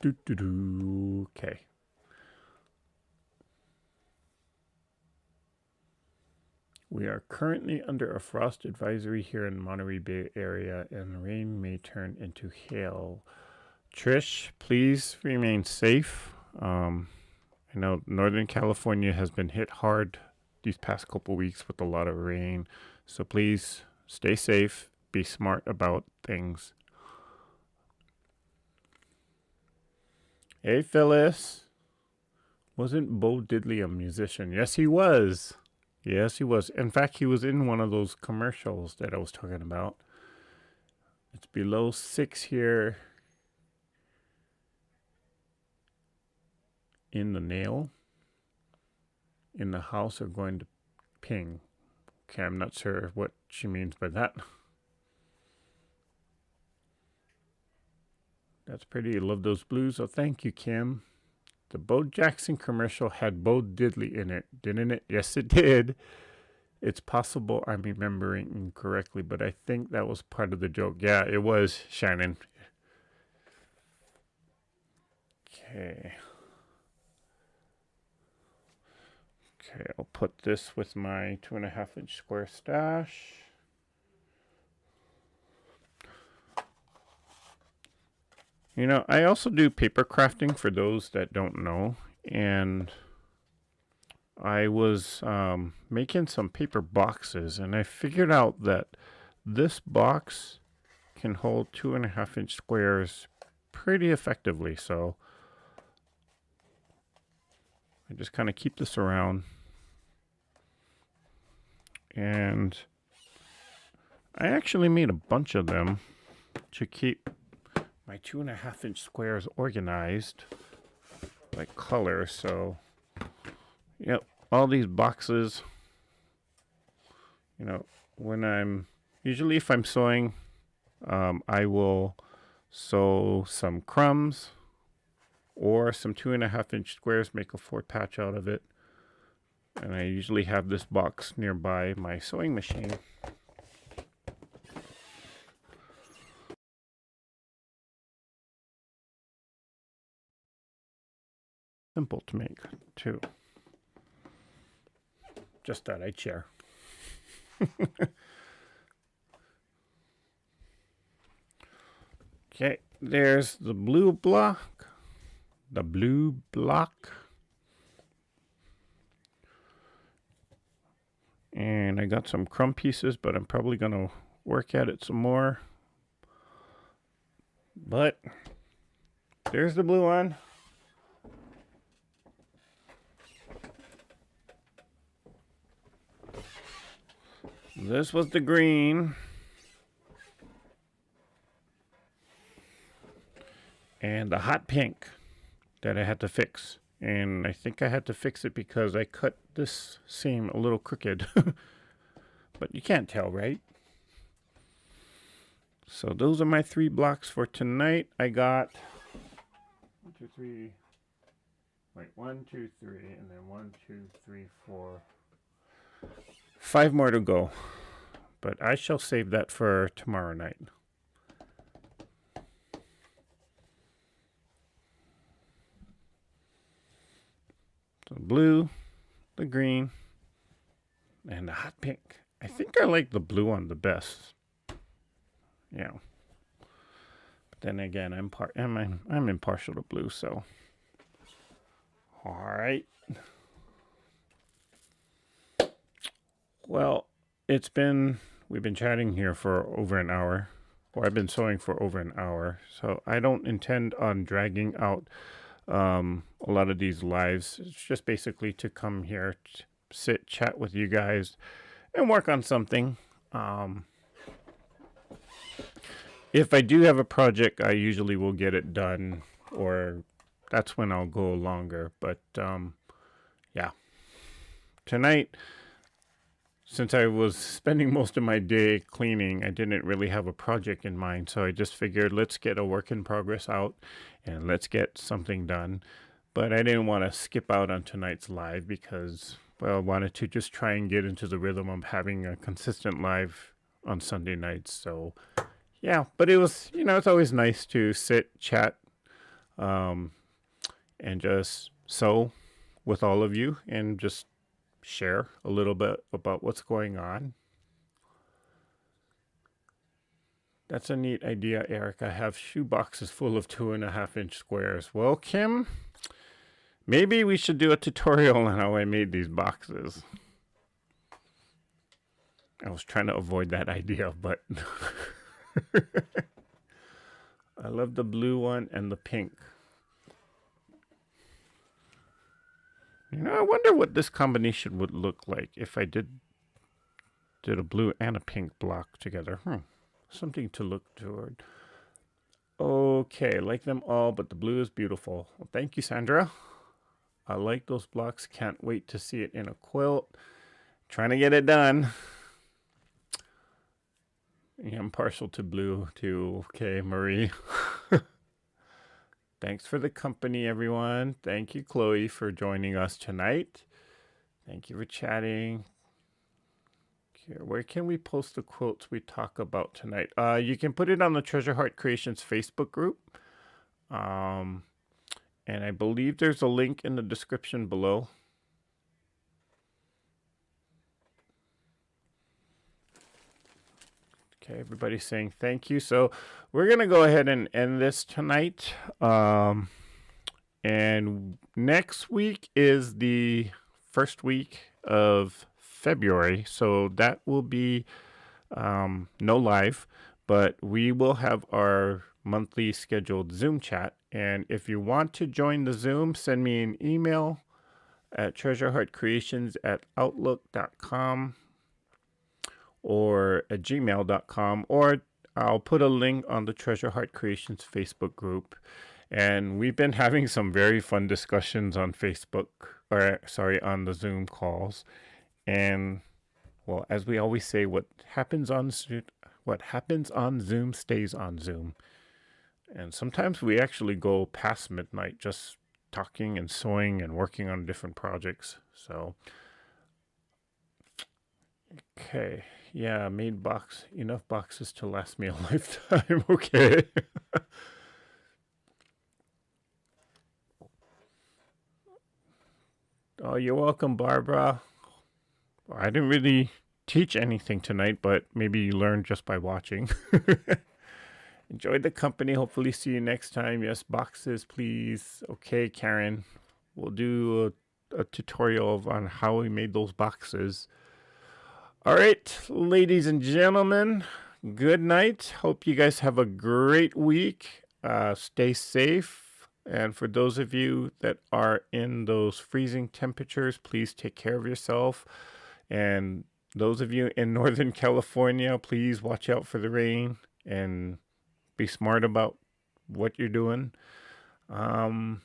Speaker 1: Okay. We are currently under a frost advisory here in Monterey Bay area, and rain may turn into hail Trish, please remain safe. I know Northern California has been hit hard these past couple weeks with a lot of rain. So please stay safe. Be smart about things. Hey, Phyllis. Wasn't Bo Diddley a musician? Yes, he was. Yes, he was. In fact, he was in one of those commercials that I was talking about. It's below 6 here in the nail. In the house are going to ping. Okay, I'm not sure what she means by that. That's pretty. I love those blues. Oh, thank you, Kim. The Bo Jackson commercial had Bo Diddley in it, didn't it? Yes, it did. It's possible I'm remembering incorrectly, but I think that was part of the joke. Yeah, it was, Shannon. Okay. Okay, I'll put this with my 2.5-inch square stash. You know, I also do paper crafting for those that don't know. And I was making some paper boxes, and I figured out that this box can hold 2.5-inch squares pretty effectively. So I just kind of keep this around. And I actually made a bunch of them to keep my 2.5-inch squares organized by color. So, yep, all these boxes, you know, usually if I'm sewing, I will sew some crumbs or some 2.5-inch squares, make a 4 patch out of it. And I usually have this box nearby my sewing machine. Simple to make, too. Just thought I'd share. Okay, there's the blue block. The blue block. And I got some crumb pieces, but I'm probably going to work at it some more. But there's the blue one. This was the green. And the hot pink that I had to fix. And I think I had to fix it because I cut this seam a little crooked. But you can't tell, right? So those are my 3 blocks for tonight. I got 1, 2, 3. Wait, 1, 2, 3, and then 1, 2, 3, 4. 5 more to go. But I shall save that for tomorrow night. So blue, the green, and the hot pink. I think I like the blue one the best. Yeah. But then again, I'm impartial to blue, so. All right. Well, we've been chatting here for over an hour. Or I've been sewing for over an hour. So I don't intend on dragging out a lot of these lives. It's just basically to come here, sit, chat with you guys, and work on something. If I do have a project, I usually will get it done, or that's when I'll go longer. But yeah, tonight, since I was spending most of my day cleaning, I didn't really have a project in mind. So I just figured, let's get a work in progress out and let's get something done. But I didn't want to skip out on tonight's live because, well, I wanted to just try and get into the rhythm of having a consistent live on Sunday nights. So yeah, but it was, it's always nice to sit, chat, and just sew with all of you and just share a little bit about what's going on. That's a neat idea, Eric. I have shoe boxes full of 2.5-inch squares. Well, Kim, maybe we should do a tutorial on how I made these boxes. I was trying to avoid that idea, but I love the blue one and the pink. You know, I wonder what this combination would look like if I did a blue and a pink block together. Something to look toward. Okay, like them all, but the blue is beautiful. Well, thank you, Sandra. I like those blocks. Can't wait to see it in a quilt. Trying to get it done. Yeah, I'm partial to blue too. Okay, Marie. Thanks for the company, everyone. Thank you, Chloe, for joining us tonight. Thank you for chatting. Okay, where can we post the quotes we talk about tonight? You can put it on the Treasure Heart Creations Facebook group. And I believe there's a link in the description below. Okay, everybody's saying thank you. So we're going to go ahead and end this tonight. And next week is the first week of February. So that will be no live, but we will have our monthly scheduled Zoom chat. And if you want to join the Zoom, send me an email at treasureheartcreations@outlook.com. or at gmail.com, or I'll put a link on the Treasure Heart Creations Facebook group. And we've been having some very fun discussions on Facebook, on the Zoom calls. And well, as we always say, what happens on Zoom stays on Zoom. And sometimes we actually go past midnight just talking and sewing and working on different projects. So okay, yeah, made enough boxes to last me a lifetime. Okay. Oh, you're welcome, Barbara. I didn't really teach anything tonight, but maybe you learned just by watching. Enjoyed the company. Hopefully see you next time. Yes, boxes, please. Okay, Karen. We'll do a tutorial on how we made those boxes. All right, ladies and gentlemen, good night. Hope you guys have a great week. Stay safe. And for those of you that are in those freezing temperatures, please take care of yourself. And those of you in Northern California, please watch out for the rain and be smart about what you're doing. All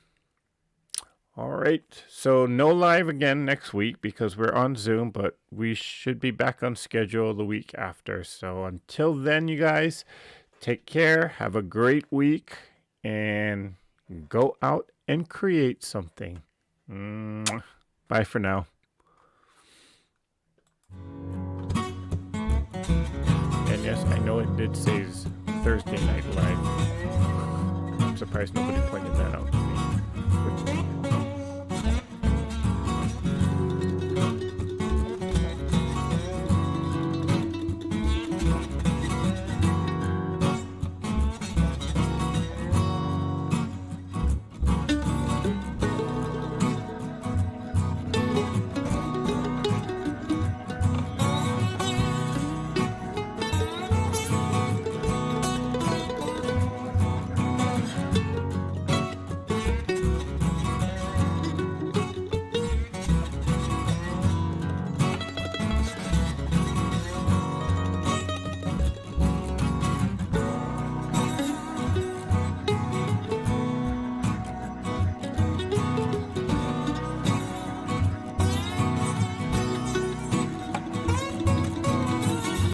Speaker 1: right, so no live again next week because we're on Zoom, but we should be back on schedule the week after. So until then, you guys, take care, have a great week, and go out and create something. Bye for now. And yes, I know it did say Thursday Night Live. I'm surprised nobody pointed that out to me.